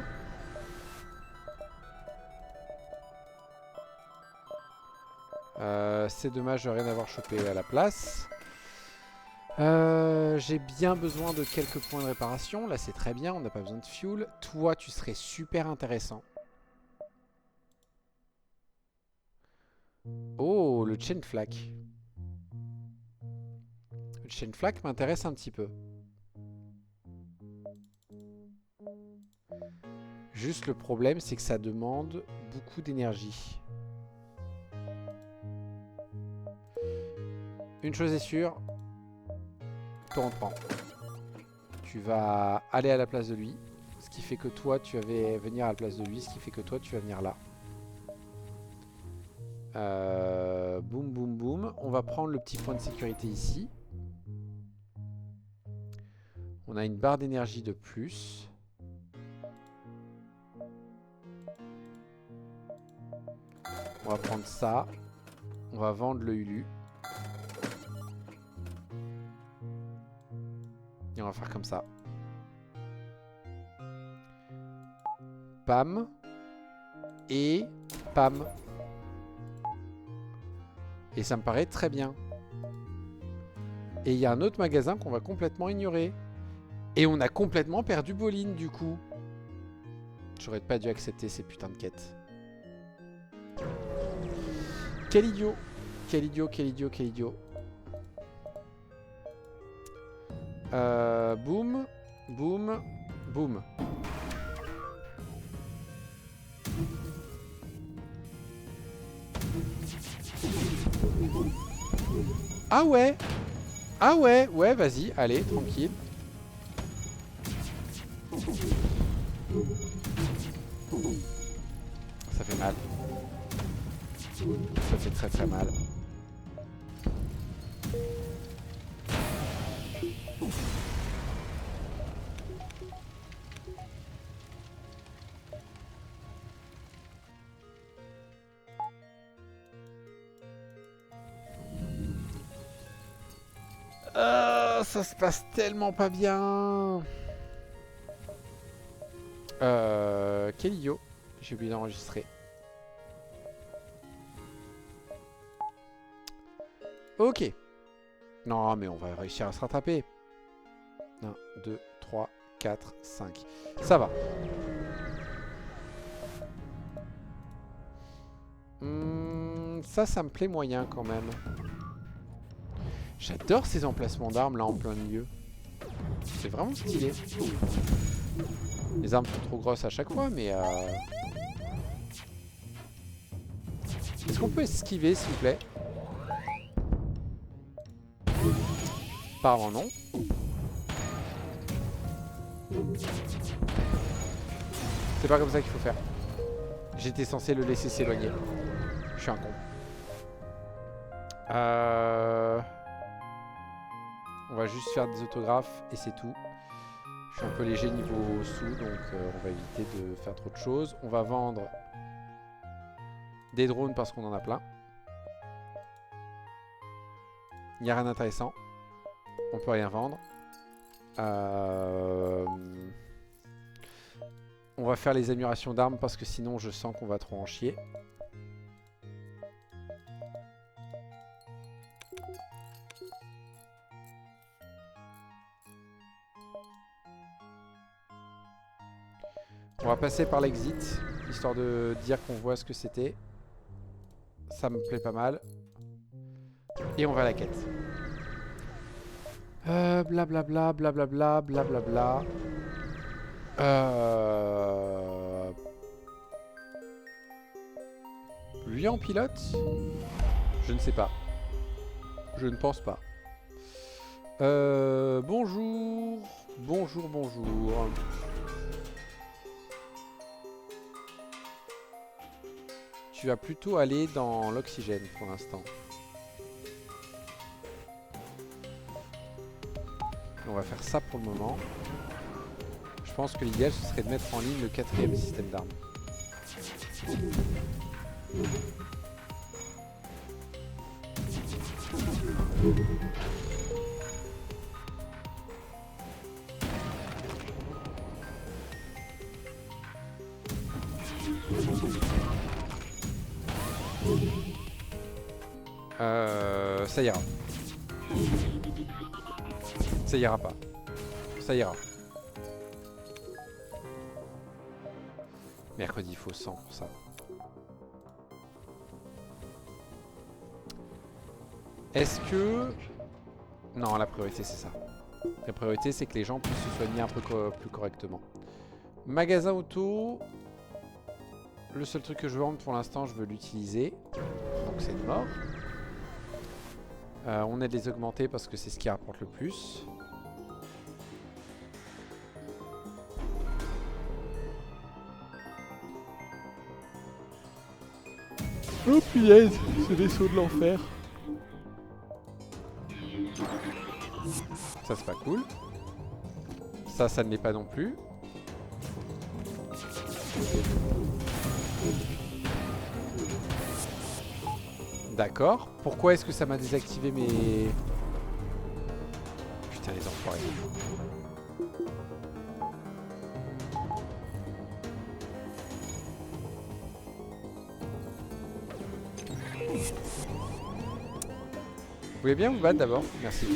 C'est dommage de rien avoir chopé à la place. J'ai bien besoin de quelques points de réparation. Là, c'est très bien. On n'a pas besoin de fuel. Toi, tu serais super intéressant. Oh, le chain flak. Le chain flak m'intéresse un petit peu. Juste le problème, c'est que ça demande beaucoup d'énergie. Une chose est sûre, toi on prend. Tu vas aller à la place de lui, ce qui fait que toi tu vas venir à la place de lui, ce qui fait que toi tu vas venir là. Boum boum boum. On va prendre le petit point de sécurité ici. On a une barre d'énergie de plus. On va prendre ça. On va vendre le Hulu. Et on va faire comme ça. Pam. Et pam. Et ça me paraît très bien. Et il y a un autre magasin qu'on va complètement ignorer. Et on a complètement perdu Bolin du coup. J'aurais pas dû accepter ces putains de quêtes. Quel idiot. Quel idiot, quel idiot, quel idiot. Boum. Boum. Boum. Ah ouais. Ah ouais. Ouais, vas-y. Allez, tranquille. Ça fait mal. Ça fait très très mal. Ça se passe tellement pas bien. Quel idiot. J'ai oublié d'enregistrer. Ok. Non, mais on va réussir à se rattraper. 1, 2, 3, 4, 5. Ça va. Ça me plaît moyen quand même. J'adore ces emplacements d'armes là en plein milieu. C'est vraiment stylé. Les armes sont trop grosses à chaque fois, mais... Est-ce qu'on peut esquiver, s'il vous plaît? Apparemment non. C'est pas comme ça qu'il faut faire. J'étais censé le laisser s'éloigner. Je suis un con. On va juste faire des autographes et c'est tout. Je suis un peu léger niveau sous, donc on va éviter de faire trop de choses. On va vendre des drones parce qu'on en a plein. Il n'y a rien d'intéressant. On peut rien vendre. On va faire les améliorations d'armes parce que sinon je sens qu'on va trop en chier. On va passer par l'exit, histoire de dire qu'on voit ce que c'était. Ça me plaît pas mal. Et on va à la quête. Blablabla, blablabla, blablabla. Lui en pilote? Je ne sais pas. Je ne pense pas. Bonjour. Bonjour, bonjour. Tu vas plutôt aller dans l'oxygène pour l'instant. On va faire ça pour le moment. Je pense que l'idéal ce serait de mettre en ligne le 4e système d'armes. Ça ira. Ça ira pas. Ça ira. Mercredi, il faut 100 pour ça. Est-ce que... Non, la priorité, c'est ça. La priorité, c'est que les gens puissent se soigner un peu plus correctement. Magasin auto. Le seul truc que je veux vendre pour l'instant, je veux l'utiliser. Donc c'est une mort. On aide les augmenter parce que c'est ce qui rapporte le plus. Oh punaise, ce vaisseau de l'enfer. Ça c'est pas cool. Ça ne l'est pas non plus. D'accord. Pourquoi est-ce que ça m'a désactivé mes... Putain les enfoirés. Vous voulez bien vous battre d'abord? Merci.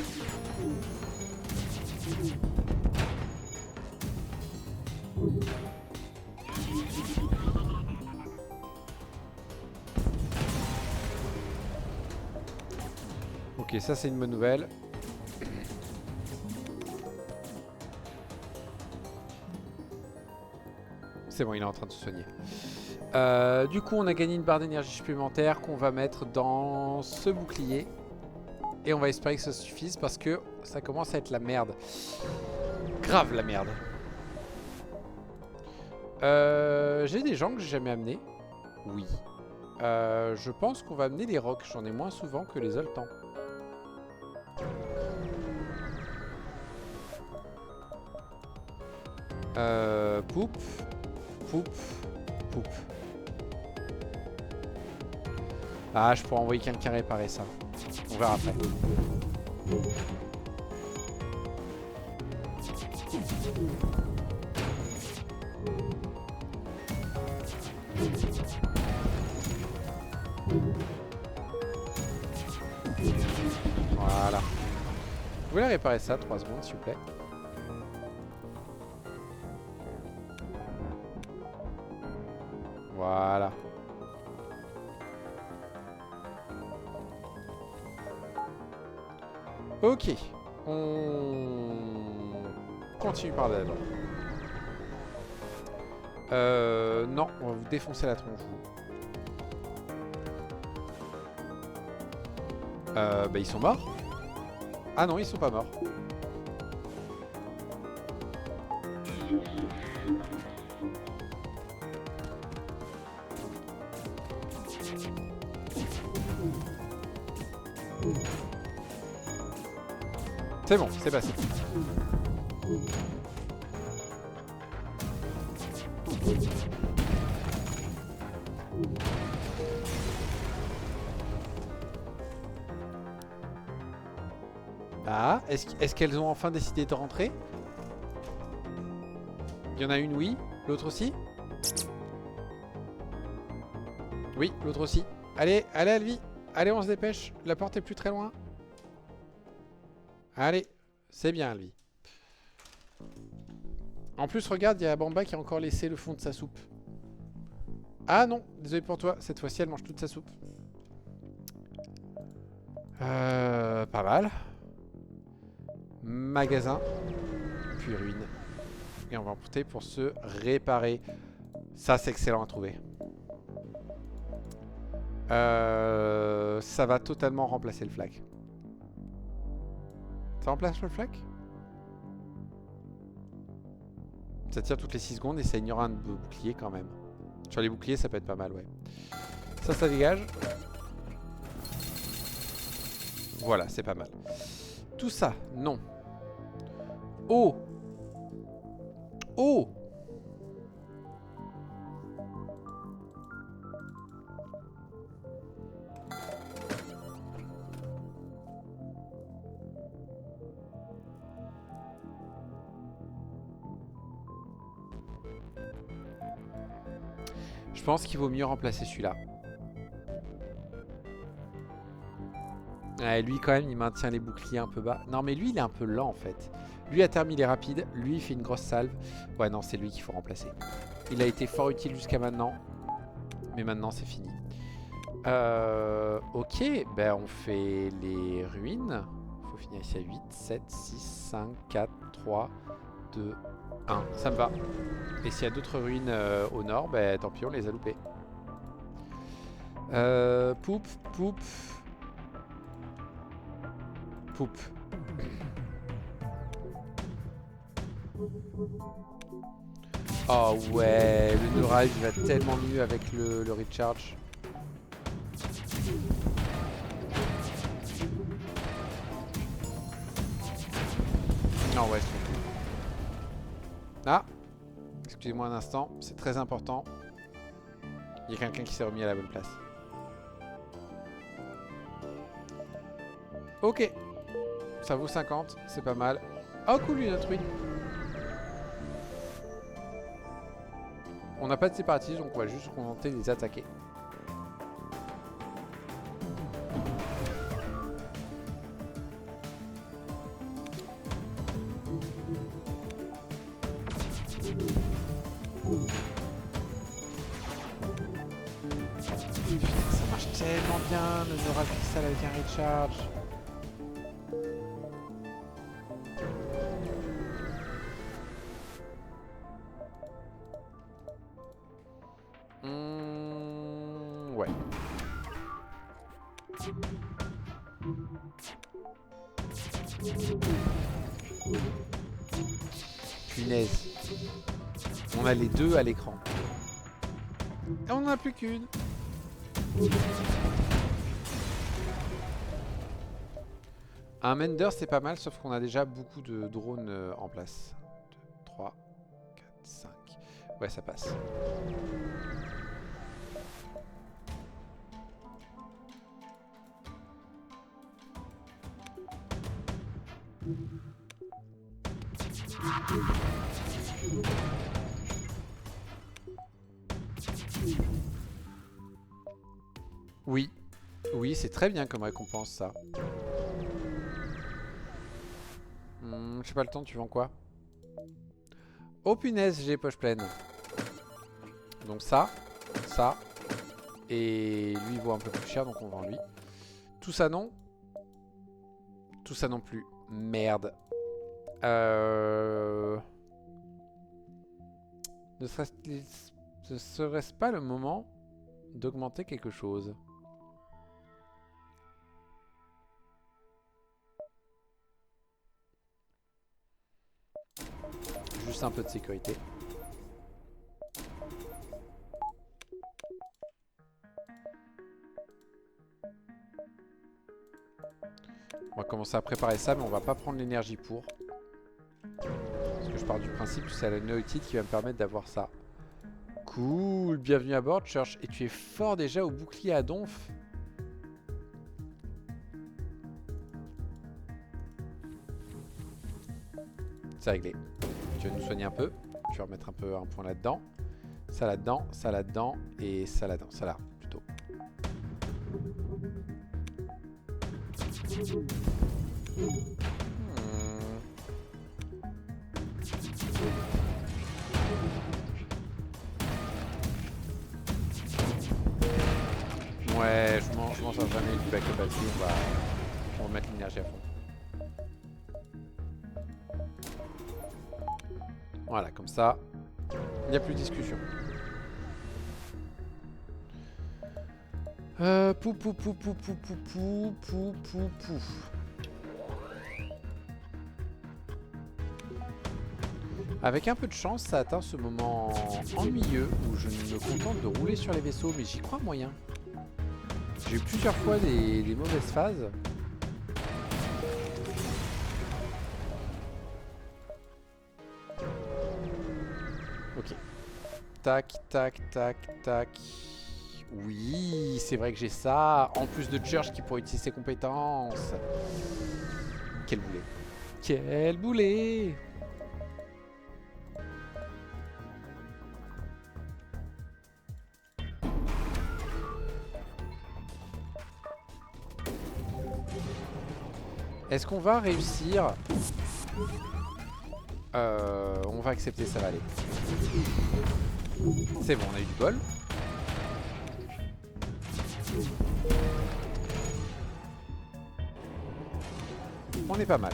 Ok, ça c'est une bonne nouvelle. C'est bon, il est en train de se soigner. Du coup, on a gagné une barre d'énergie supplémentaire qu'on va mettre dans ce bouclier. Et on va espérer que ça suffise parce que ça commence à être la merde. Grave la merde. J'ai des gens que j'ai jamais amenés. Oui. Je pense qu'on va amener les rocs. J'en ai moins souvent que les Zoltans. Poup. Poup. Poup. Ah, je pourrais envoyer quelqu'un réparer ça. On verra après. Voilà. Vous pouvez réparer ça, 3 secondes s'il vous plaît. Voilà. Ok. On continue par là. Non, on va vous défoncer la tronche. Bah ils sont morts. Ah non, ils sont pas morts. C'est bon, c'est passé. Ah, est-ce qu'elles ont enfin décidé de rentrer? Il y en a une, oui. L'autre aussi? Oui, l'autre aussi. Allez, allez, Alvi. Allez, on se dépêche. La porte est plus très loin. Allez, c'est bien, Alvi. En plus, regarde, il y a Bamba qui a encore laissé le fond de sa soupe. Ah non, désolé pour toi. Cette fois-ci, elle mange toute sa soupe. Pas mal. Magasin. Puis ruine. Et on va emporter pour se réparer. Ça, c'est excellent à trouver. Ça va totalement remplacer le flag. Ça remplace le flag? Ça tire toutes les 6 secondes et ça ignore un de bouclier quand même. Sur les boucliers, ça peut être pas mal, ouais. Ça dégage. Voilà, c'est pas mal. Tout ça, non. Oh! Oh! Je pense qu'il vaut mieux remplacer celui-là. Ouais, lui quand même il maintient les boucliers un peu bas. Non mais lui il est un peu lent en fait. Lui à terme il est rapide, lui il fait une grosse salve. Ouais non c'est lui qu'il faut remplacer. Il a été fort utile jusqu'à maintenant. Mais maintenant c'est fini. Ok, ben on fait les ruines. Faut finir ici à 8, 7, 6, 5, 4, 3, 2, 1. Ça me va. Et s'il y a d'autres ruines au nord, ben tant pis on les a loupées. Poup, poup. Poup. Oh ouais, le neurage va tellement mieux avec le recharge. Non ouais, c'est bon. Ah, excusez-moi un instant, c'est très important. Il y a quelqu'un qui s'est remis à la bonne place. Ok. Ça vaut 50, c'est pas mal. Oh cool, une autre ruine. On n'a pas de séparatistes, donc on va juste contenter de les attaquer. Putain, ça marche tellement bien, le neural cristal avec un recharge. Ouais. Punaise. On a les deux à l'écran. Et on n'en a plus qu'une. Un Mender c'est pas mal, sauf qu'on a déjà beaucoup de drones en place. 2, 3, 4, 5. Ouais, ça passe. Oui. Oui, c'est très bien comme récompense, ça. J'ai pas le temps, tu vends quoi? Oh punaise, j'ai les poches pleines. Donc ça, et lui il vaut un peu plus cher, donc on vend lui. Tout ça non. Tout ça non plus. Merde. Ne serait-ce pas le moment d'augmenter quelque chose? juste un peu de sécurité. On va commencer à préparer ça, mais on va pas prendre l'énergie pour. Parce que je pars du principe que c'est la néotite qui va me permettre d'avoir ça. Cool, bienvenue à bord, Church. Et tu es fort déjà au bouclier à donf. C'est réglé. Tu vas nous soigner un peu. Tu vas remettre un peu un point là-dedans. Ça là-dedans, ça là-dedans et ça là-dedans. Ça là, plutôt. Ouais, je m'en sors jamais du backup batterie. On va mettre l'énergie à fond. Voilà, comme ça, il n'y a plus de discussion. Pou pou pou pou pou pou pou pou pou pou. Avec un peu de chance, ça atteint ce moment ennuyeux où je me contente de rouler sur les vaisseaux, mais j'y crois moyen. J'ai eu plusieurs fois des mauvaises phases. Ok. Tac, tac, tac, tac. Oui, c'est vrai que j'ai ça. En plus de Church qui pourrait utiliser ses compétences. Quel boulet. Quel boulet. Est-ce qu'on va réussir? On va accepter, ça va aller. C'est bon, on a eu du bol. On est pas mal.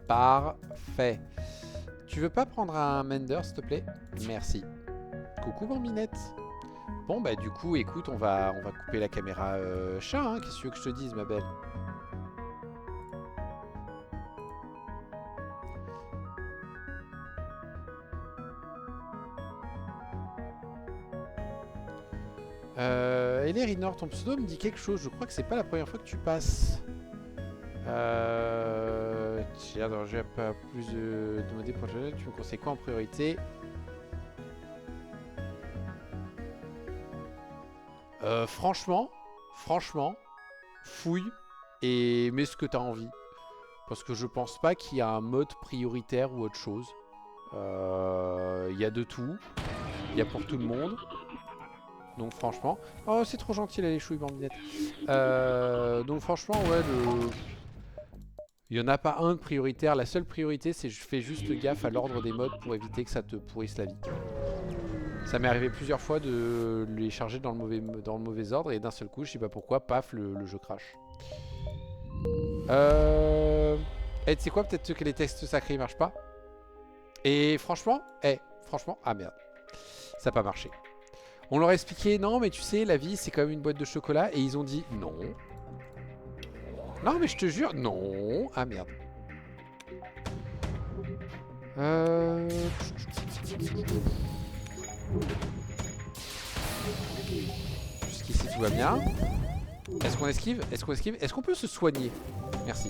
Parfait. Tu veux pas prendre un Mender, s'il te plaît? Merci. Coucou, Bambinette. Bon, bah du coup, écoute, on va couper la caméra chat, hein. Qu'est-ce que tu veux que je te dise, ma belle? Elerinor, ton pseudo me dit quelque chose. Je crois que c'est pas la première fois que tu passes. J'ai pas plus de demander pour le tu me conseilles quoi en priorité? Franchement, fouille et mets ce que t'as envie. Parce que je pense pas qu'il y a un mode prioritaire ou autre chose. Il y a de tout. Il y a pour tout le monde. Donc franchement... Oh, c'est trop gentil là, les chouilles bambinette. Donc franchement, ouais, il n'y en a pas un de prioritaire. La seule priorité, c'est je fais juste gaffe à l'ordre des modes pour éviter que ça te pourrisse la vie. Ça m'est arrivé plusieurs fois de les charger dans le mauvais ordre et d'un seul coup, je sais pas pourquoi, paf, le jeu crash. Et tu sais quoi, peut-être que les textes sacrés marchent pas. Et franchement, ah merde, ça n'a pas marché. On leur a expliqué, non mais tu sais, la vie c'est quand même une boîte de chocolat. Et ils ont dit, non. Non mais je te jure, non. Ah merde. Jusqu'ici tout va bien. Est-ce qu'on esquive? Est-ce qu'on esquive? Est-ce qu'on peut se soigner? Merci.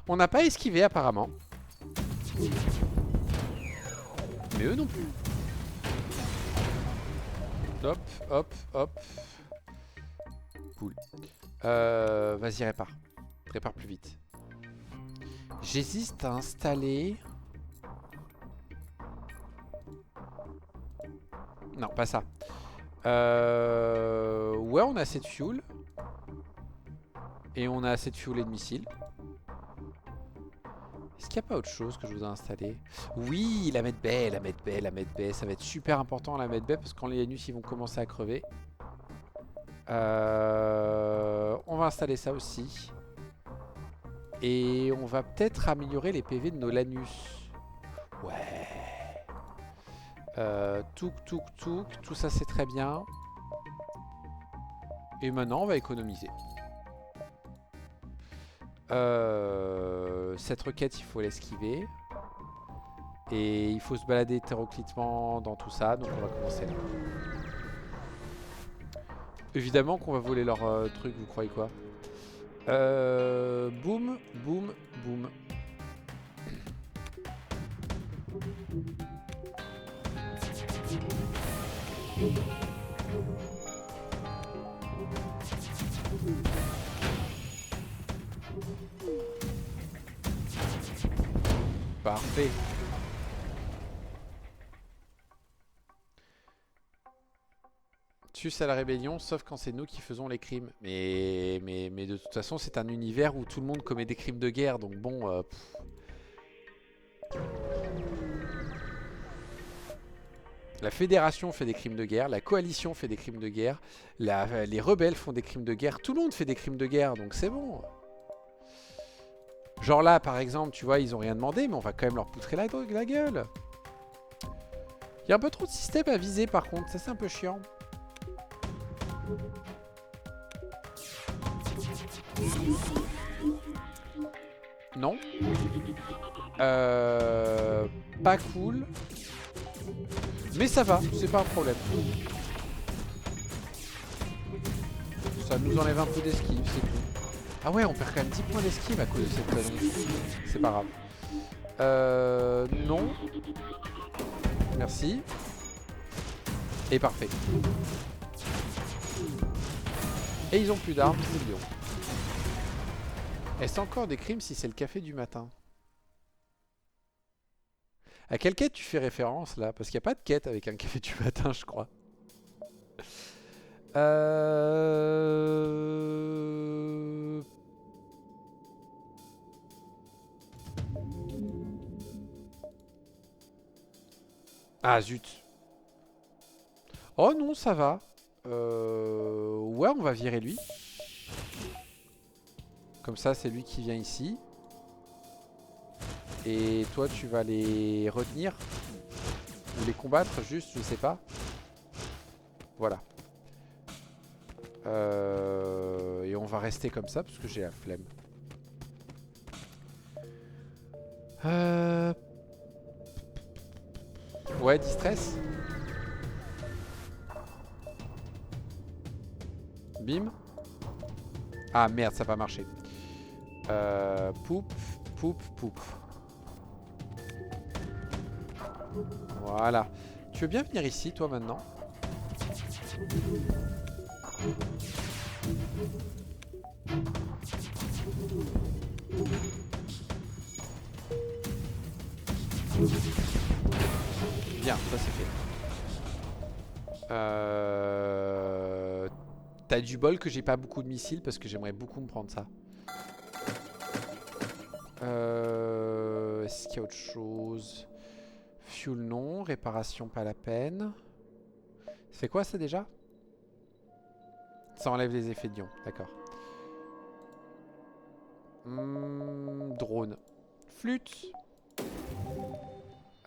On n'a pas esquivé apparemment. Mais eux non plus. Hop, hop, hop. Cool. Vas-y, répare. Répare plus vite. J'hésite à installer... Non, pas ça. Ouais, on a assez de fuel. Et on a assez de fuel et de missiles. Est-ce qu'il n'y a pas autre chose que je voudrais installer? Oui, la medbay, la medbay, la medbay. Ça va être super important la medbay parce que quand les Janus ils vont commencer à crever. On va installer ça aussi. Et on va peut-être améliorer les PV de nos Lanus. Ouais. Touk, touk, touk. Tout ça c'est très bien. Et maintenant on va économiser. Cette requête, il faut l'esquiver. Et il faut se balader hétéroclitement dans tout ça. Donc on va commencer là. Évidemment qu'on va voler leur truc, vous croyez quoi? Boum, boum, boum. Parfait. Sus à la rébellion, sauf quand c'est nous qui faisons les crimes. Mais de toute façon, c'est un univers où tout le monde commet des crimes de guerre. Donc bon... La fédération fait des crimes de guerre, la coalition fait des crimes de guerre, les rebelles font des crimes de guerre, tout le monde fait des crimes de guerre, donc c'est bon. Genre là, par exemple, tu vois, ils ont rien demandé, mais on va quand même leur poutrer la gueule. Il y a un peu trop de systèmes à viser, par contre, ça c'est un peu chiant. Non. Pas cool. Mais ça va, c'est pas un problème. Ça nous enlève un peu d'esquive, c'est tout. Ah ouais, on perd quand même 10 points d'esquive à cause de cette connerie. C'est pas grave. Non. Merci. Et parfait. Et ils ont plus d'armes, c'est bien. Est-ce encore des crimes si c'est le café du matin? À quelle quête tu fais référence là? Parce qu'il n'y a pas de quête avec un café du matin, je crois. Ah zut. Oh non, ça va. Ouais, on va virer lui. Comme ça, c'est lui qui vient ici. Et toi, tu vas les retenir. Ou les combattre, juste, je sais pas. Voilà. Et on va rester comme ça, parce que j'ai la flemme. Ouais, distress. Bim. Ah merde, ça va marcher. Poup, poup, poup. Voilà. Tu veux bien venir ici, toi, maintenant? Bien, ça c'est fait. T'as du bol que j'ai pas beaucoup de missiles parce que j'aimerais beaucoup me prendre ça. Est-ce qu'il y a autre chose? Fuel non, réparation pas la peine. C'est quoi ça déjà? Ça enlève les effets d'ion, d'accord. Drone. Flûte.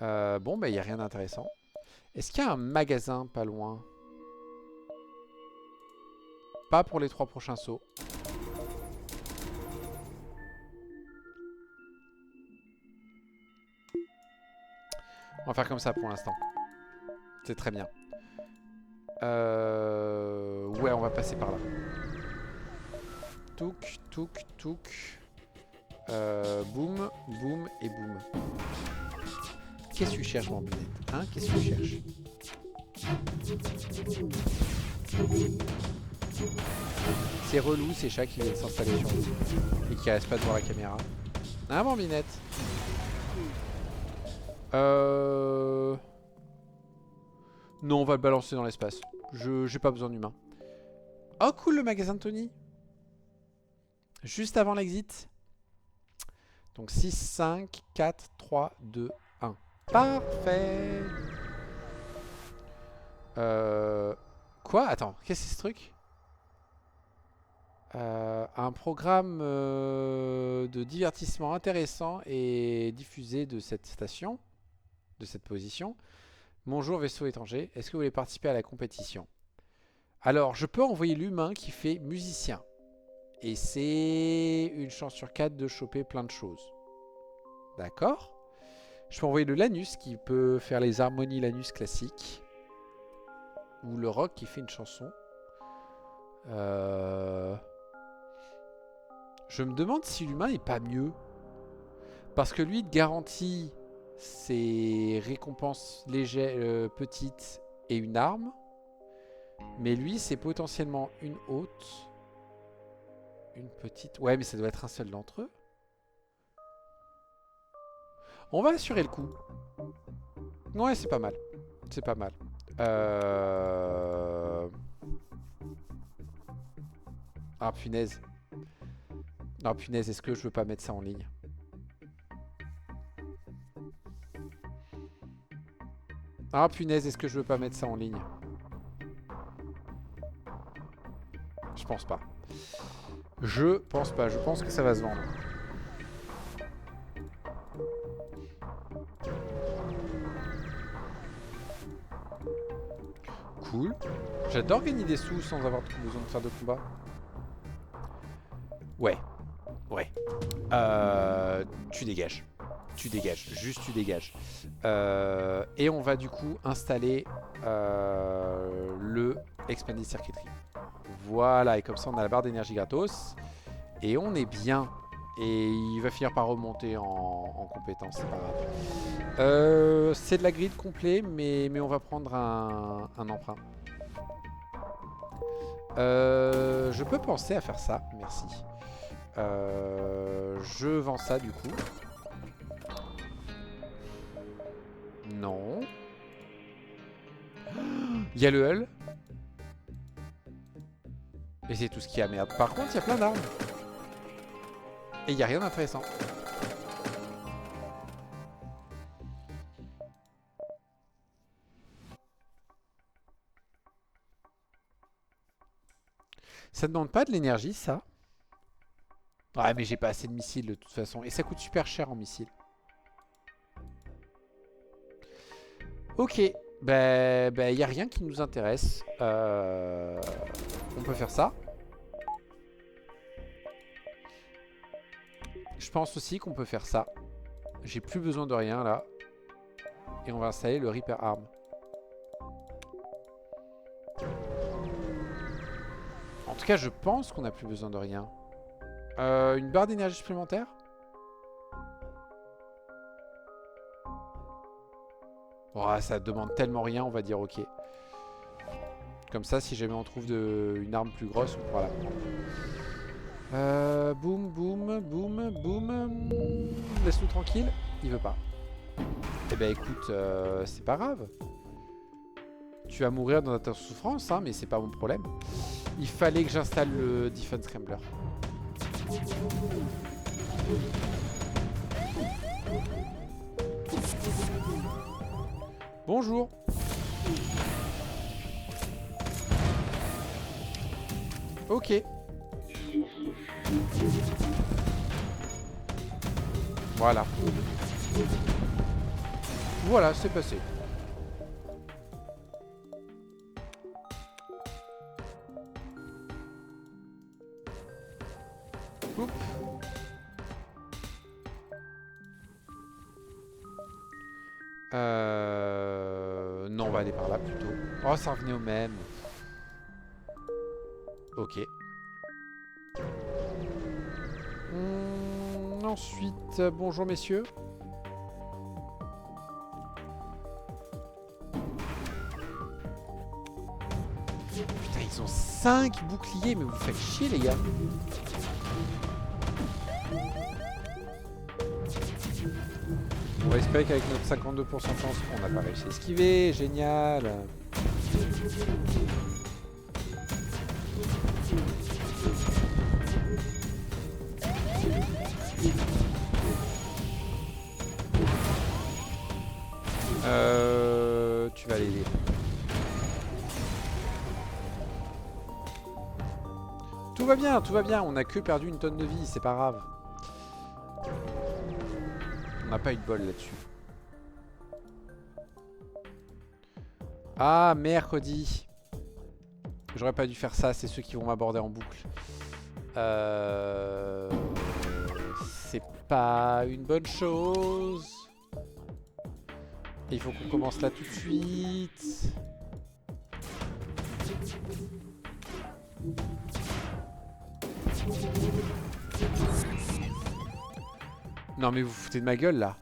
Bon, bah il n'y a rien d'intéressant. Est-ce qu'il y a un magasin pas loin? Pas pour les 3 prochains sauts. On va faire comme ça pour l'instant. C'est très bien. Ouais, on va passer par là. Touk, touk, touk. Boum, boum et boum. Qu'est-ce que tu cherches, Bambinette? Hein? Qu'est-ce que tu cherches? C'est relou ces chats qui viennent s'installer sur nous et qui restent pas devant la caméra. Hein, Bambinette? Non, on va le balancer dans l'espace. J'ai pas besoin d'humains. Oh cool, le magasin de Tony. Juste avant l'exit. Donc 6, 5, 4, 3, 2, 1. Parfait. Quoi? Attends, qu'est-ce que c'est ce truc? Un programme de divertissement intéressant est diffusé de cette station, de cette position. Bonjour vaisseau étranger, est-ce que vous voulez participer à la compétition? Alors, je peux envoyer l'humain qui fait musicien. Et c'est une chance sur 4 de choper plein de choses. D'accord. Je peux envoyer le Lanus qui peut faire les harmonies Lanus classiques. Ou le rock qui fait une chanson. Je me demande si l'humain est pas mieux. Parce que lui, il te garantit ses récompenses légères, petites et une arme. Mais lui, c'est potentiellement une haute. Une petite. Ouais, mais ça doit être un seul d'entre eux. On va assurer le coup. Ouais, c'est pas mal. C'est pas mal. Ah, punaise. Ah, punaise, est-ce que je veux pas mettre ça en ligne? Ah, punaise, est-ce que je veux pas mettre ça en ligne? Je pense pas. Je pense pas. Je pense que ça va se vendre. Cool. J'adore gagner des sous sans avoir besoin de faire de combat. Ouais. Ouais. Tu dégages. Tu dégages. Juste tu dégages. Et on va du coup installer le Expanded Circuitry. Voilà. Et comme ça on a la barre d'énergie gratos. Et on est bien. Et il va finir par remonter en compétence. C'est pas grave. C'est de la grid complet. Mais on va prendre un emprunt. Je peux penser à faire ça. Merci. Je vends ça du coup. Non. Il y a le hull. Et c'est tout ce qu'il y a. Merde. Par contre, il y a plein d'armes. Et il n'y a rien d'intéressant. Ça ne demande pas de l'énergie, ça. Ouais, mais j'ai pas assez de missiles de toute façon. Et ça coûte super cher en missiles. Ok. Ben, il n'y a rien qui nous intéresse. On peut faire ça. Je pense aussi qu'on peut faire ça. J'ai plus besoin de rien là. Et on va installer le Reaper Arm. En tout cas, je pense qu'on n'a plus besoin de rien. Une barre d'énergie supplémentaire? Oh, ça demande tellement rien, on va dire ok. Comme ça, si jamais on trouve une arme plus grosse, on pourra la prendre. Boum, boum, boum, boum. Laisse-nous tranquille. Il veut pas. Eh ben écoute, c'est pas grave. Tu vas mourir dans ta souffrance, hein, mais c'est pas mon problème. Il fallait que j'installe le Defense Scrambler. Bonjour. Ok. Voilà. Voilà, c'est passé. Oups. Non, on va aller par là plutôt. Oh, ça revenait au même. Ok. Ensuite, bonjour messieurs. Putain, ils ont 5 boucliers, mais vous faites chier les gars. On va espérer qu'avec notre 52% de chance, on n'a pas réussi à esquiver. Génial. Tu vas l'aider. Tout va bien, tout va bien. On a que perdu une tonne de vie, c'est pas grave. On n'a pas eu de bol là-dessus. Ah, mercredi. J'aurais pas dû faire ça, c'est ceux qui vont m'aborder en boucle. C'est pas une bonne chose. Il faut qu'on commence là tout de suite. Non mais vous vous foutez de ma gueule là.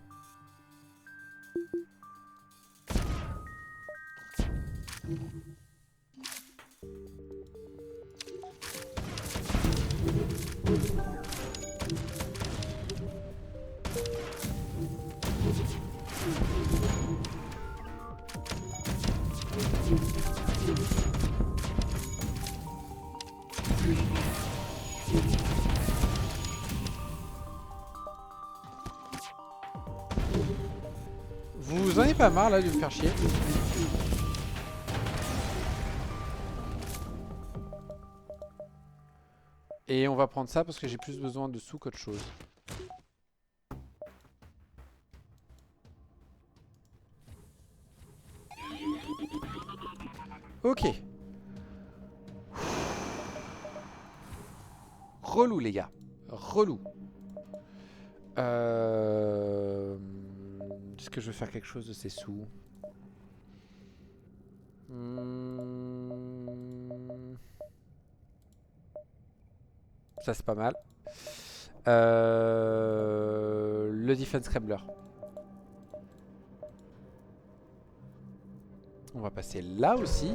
Vous en avez pas marre là de me faire chier? Et on va prendre ça parce que j'ai plus besoin de sous qu'autre chose. Ok. Relou les gars. Relou. Est-ce que je veux faire quelque chose de ces sous? Ça c'est pas mal. Le Defense Scrambler. On va passer là aussi.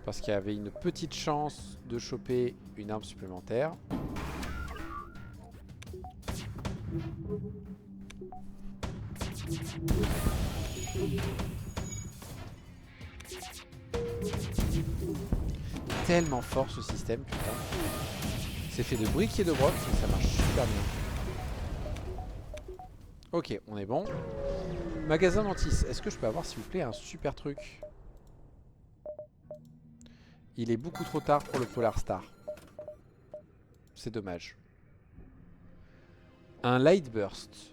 Parce qu'il y avait une petite chance de choper une arme supplémentaire. Tellement fort ce système, putain. C'est fait de briques et de broc et ça marche super bien. Ok, on est bon. Magasin Mantis, est-ce que je peux avoir s'il vous plaît un super truc? Il est beaucoup trop tard pour le Polar Star. C'est dommage. Un Light Burst.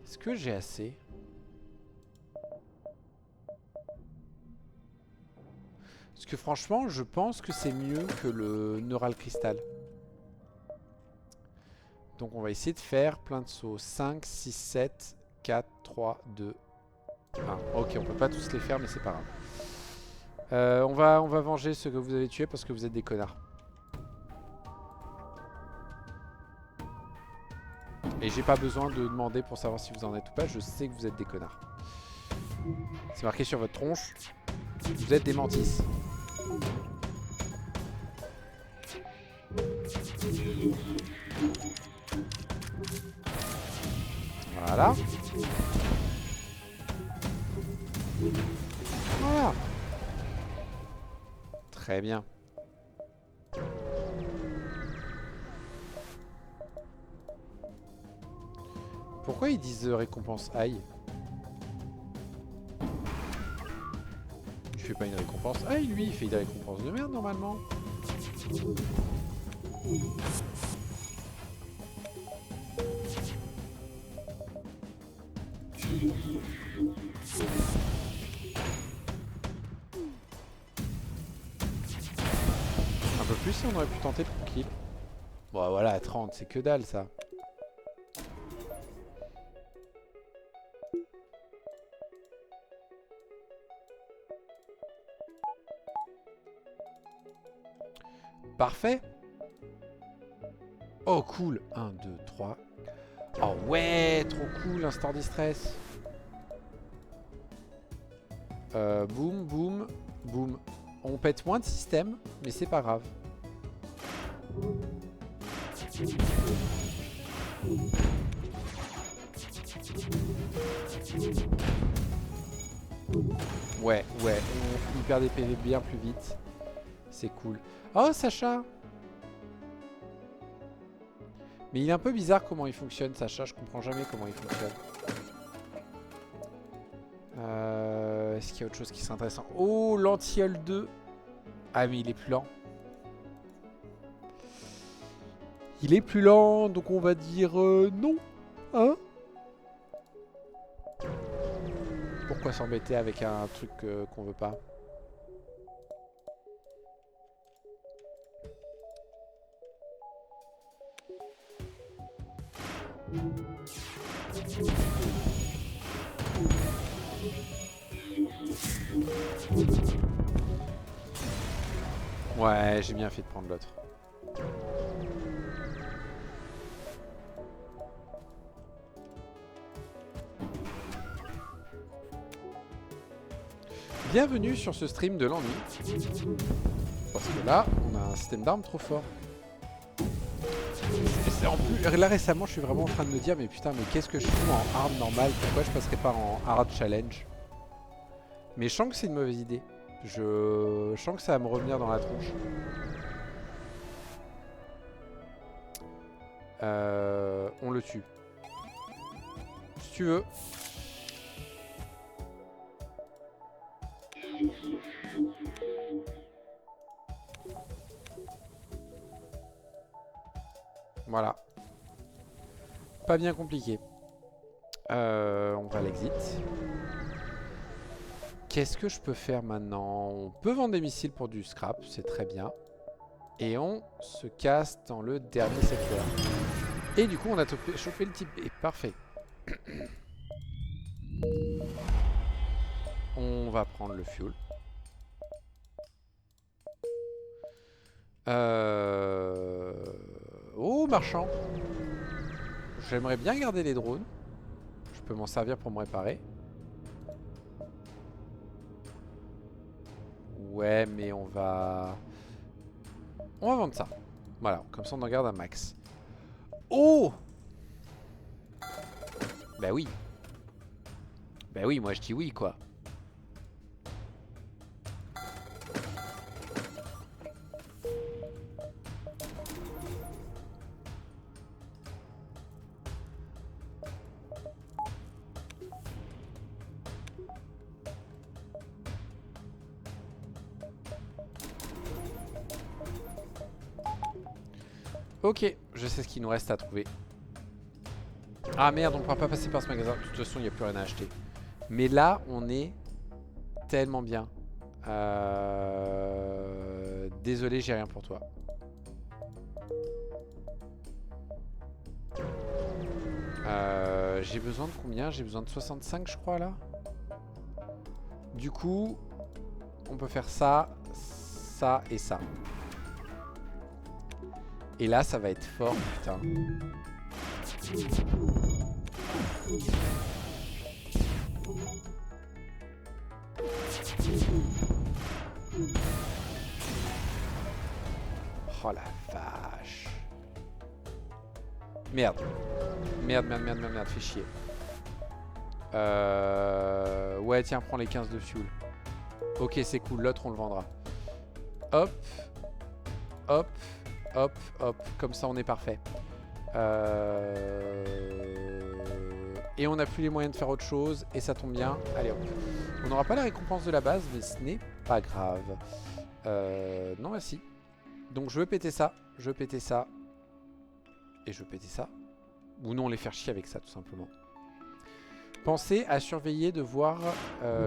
Est-ce que j'ai assez? Parce que franchement, je pense que c'est mieux que le Neural Crystal. Donc on va essayer de faire plein de sauts. 5, 6, 7, 4, 3, 2, 1. Ok, on peut pas tous les faire, mais c'est pas grave. On va venger ceux que vous avez tués parce que vous êtes des connards. Et j'ai pas besoin de demander pour savoir si vous en êtes ou pas. Je sais que vous êtes des connards. C'est marqué sur votre tronche. Vous êtes des mantis. Voilà. Voilà. Très bien. Pourquoi ils disent récompense aïe? Il fait pas une récompense aïe, lui, il fait des récompenses de merde normalement. Un peu plus si on aurait pu tenter le kill. Bon voilà, 30, c'est que dalle ça. Parfait. Oh cool. 1, 2, 3. Oh ouais, trop cool, un Star Distress. Boum, boum, boum. On pète moins de système, mais c'est pas grave. Ouais, il perd des PV bien plus vite. C'est cool. Oh, Sacha! Mais il est un peu bizarre comment il fonctionne, Sacha. Je comprends jamais comment il fonctionne. Est-ce qu'il y a autre chose qui serait intéressant? Oh, l'anti-hull 2. Ah, mais il est plus lent. Il est plus lent, donc on va dire non. Hein? Pourquoi s'embêter avec un truc qu'on veut pas? Ouais, j'ai bien fait de prendre l'autre. Bienvenue sur ce stream de l'ennui. Parce que là, on a un système d'armes trop fort. Et en plus, là récemment, je suis vraiment en train de me dire, mais putain, mais qu'est-ce que je fous en arme normale? Pourquoi je passerais pas en hard challenge? Mais je sens que c'est une mauvaise idée. Je sens que ça va me revenir dans la tronche. On le tue. Si tu veux. Voilà. Pas bien compliqué. On va à l'exit. Qu'est-ce que je peux faire maintenant? On peut vendre des missiles pour du scrap, c'est très bien. Et on se casse dans le dernier secteur. Et du coup, on a chopé le type B. Parfait. On va prendre le fuel. Oh, marchand. J'aimerais bien garder les drones. Je peux m'en servir pour me réparer. Ouais, mais on va vendre ça. Voilà, comme ça on en garde un max. Oh! Bah oui. Bah oui, moi je dis oui, quoi. Ok, je sais ce qu'il nous reste à trouver. Ah merde, on ne pourra pas passer par ce magasin. De toute façon, il n'y a plus rien à acheter. Mais là, on est tellement bien. Désolé, j'ai rien pour toi. J'ai besoin de combien? J'ai besoin de 65, je crois, là. Du coup, on peut faire ça, ça et ça. Et là, ça va être fort, putain. Oh la vache. Merde. Merde, fais chier. Ouais, tiens, prends les 15 de fuel. Ok, c'est cool, l'autre on le vendra. Hop. Hop. Hop, hop. Comme ça, on est parfait. Et on n'a plus les moyens de faire autre chose. Et ça tombe bien. Allez, hop. On n'aura pas la récompense de la base, mais ce n'est pas grave. Non, bah si. Donc je veux péter ça. Je veux péter ça. Et je veux péter ça. Ou non, les faire chier avec ça, tout simplement. Pensez à surveiller de voir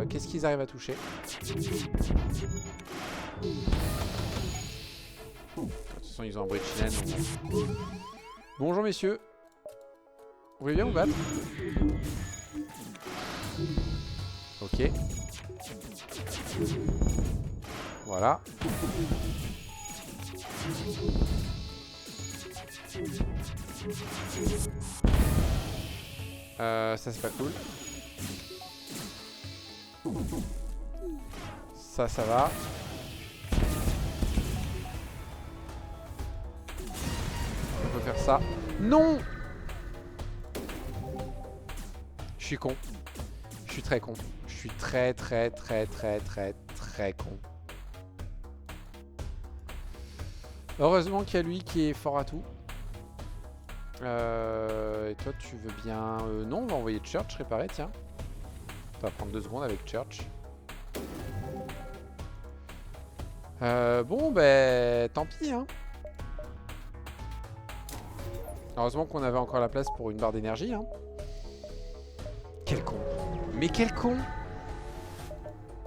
qu'est-ce qu'ils arrivent à toucher. De toute façon, ils ont un bruit de chilène. Bonjour, messieurs. Vous voulez bien vous battre? Ok. Voilà. Ça c'est pas cool. Ça va. On peut faire ça. Non! Je suis con. Je suis très con. Je suis très con. Heureusement qu'il y a lui qui est fort à tout. Et toi tu veux bien... non, on va envoyer Church réparer, tiens. Ça va prendre 2 secondes avec Church. Bon, ben... tant pis, hein. Heureusement qu'on avait encore la place pour une barre d'énergie. Hein. Quel con. Mais quel con.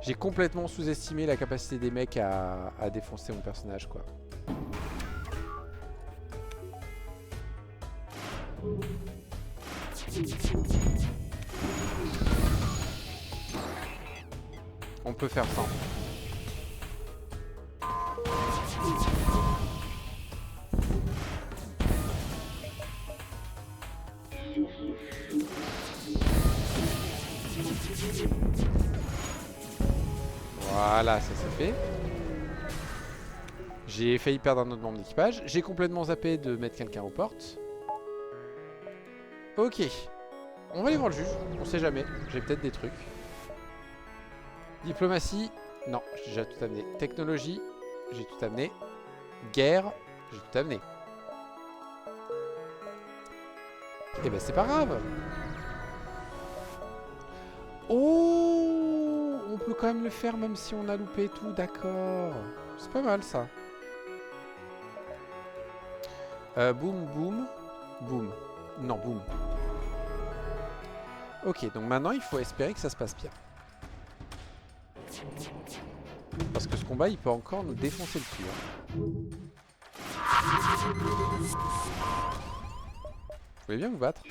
J'ai complètement sous-estimé la capacité des mecs à défoncer mon personnage, quoi. On peut faire ça. Voilà, ça c'est fait. J'ai failli perdre un autre membre d'équipage. J'ai complètement zappé de mettre quelqu'un aux portes. Ok. On va aller voir le juge. On sait jamais. J'ai peut-être des trucs. Diplomatie. Non, j'ai déjà tout amené. Technologie. J'ai tout amené. Guerre. J'ai tout amené. Eh ben c'est pas grave. Oh, on peut quand même le faire même si on a loupé tout. D'accord. C'est pas mal ça. Boum, boum. Boum. Non, boum. Ok, donc maintenant il faut espérer que ça se passe bien. Parce que ce combat il peut encore nous défoncer le cul. Hein. Vous voulez bien vous battre?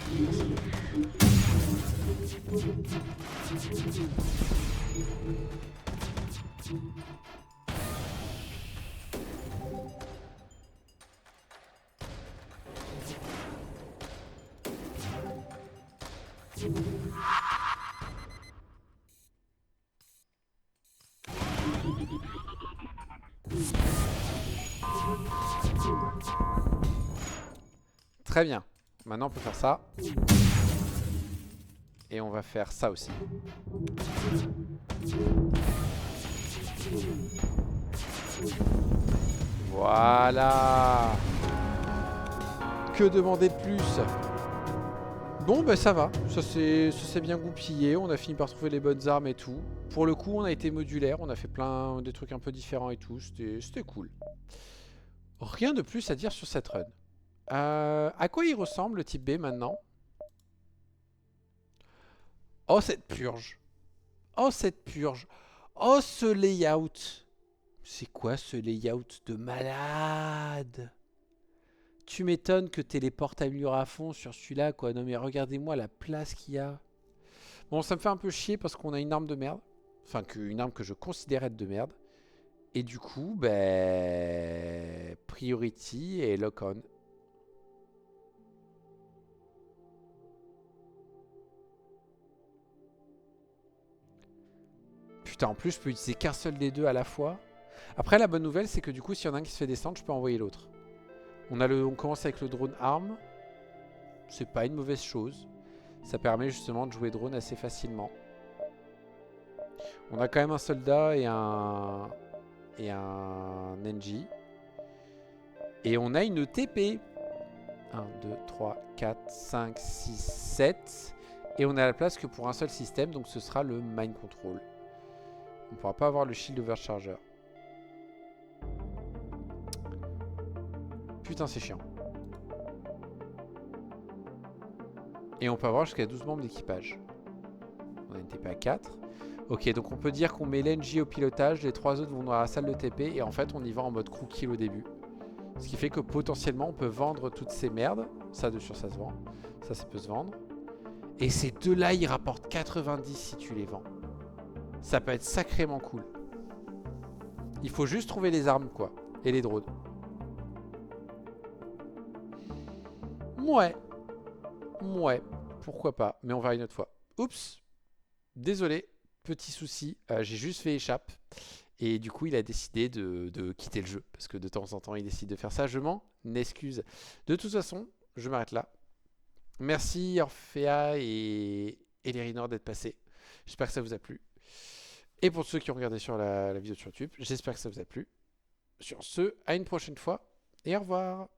Très bien. Maintenant on peut faire ça. Et on va faire ça aussi. Voilà. Que demander de plus? Bon bah ça va, ça s'est bien goupillé, on a fini par trouver les bonnes armes et tout. Pour le coup on a été modulaire, on a fait plein des trucs un peu différents et tout, c'était cool. Rien de plus à dire sur cette run. À quoi il ressemble le type B maintenant? Oh cette purge. Oh cette purge. Oh ce layout. C'est quoi ce layout de malade? Tu m'étonnes que t'aies les portes améliorées à fond sur celui-là, quoi. Non mais regardez-moi la place qu'il y a. Bon, ça me fait un peu chier parce qu'on a une arme de merde. Enfin, une arme que je considère être de merde. Et du coup, ben... Priority et lock-on. Putain, en plus, je peux utiliser qu'un seul des deux à la fois. Après, la bonne nouvelle, c'est que du coup, s'il y en a un qui se fait descendre, je peux envoyer l'autre. On commence avec le drone arme. C'est pas une mauvaise chose. Ça permet justement de jouer drone assez facilement. On a quand même un soldat et un NG. Et on a une TP. 1, 2, 3, 4, 5, 6, 7. Et on a la place que pour un seul système. Donc ce sera le Mind Control. On ne pourra pas avoir le Shield Overcharger. Putain, c'est chiant. Et on peut avoir jusqu'à 12 membres d'équipage. On a une TP à 4. Ok, donc on peut dire qu'on met l'NJ au pilotage, les 3 autres vont dans la salle de TP, et en fait on y va en mode crew kill au début. Ce qui fait que potentiellement on peut vendre toutes ces merdes. Ça, de sûr, ça se vend. Ça peut se vendre. Et ces deux-là, ils rapportent 90 si tu les vends. Ça peut être sacrément cool. Il faut juste trouver les armes, quoi. Et les drones. Ouais. Ouais. Pourquoi pas. Mais on verra une autre fois. Oups. Désolé. Petit souci. J'ai juste fait échappe. Et du coup, il a décidé de quitter le jeu. Parce que de temps en temps, il décide de faire ça. Je m'en excuse. De toute façon, je m'arrête là. Merci Orphea et Lérinor d'être passés. J'espère que ça vous a plu. Et pour ceux qui ont regardé sur la vidéo sur YouTube, j'espère que ça vous a plu. Sur ce, à une prochaine fois et au revoir.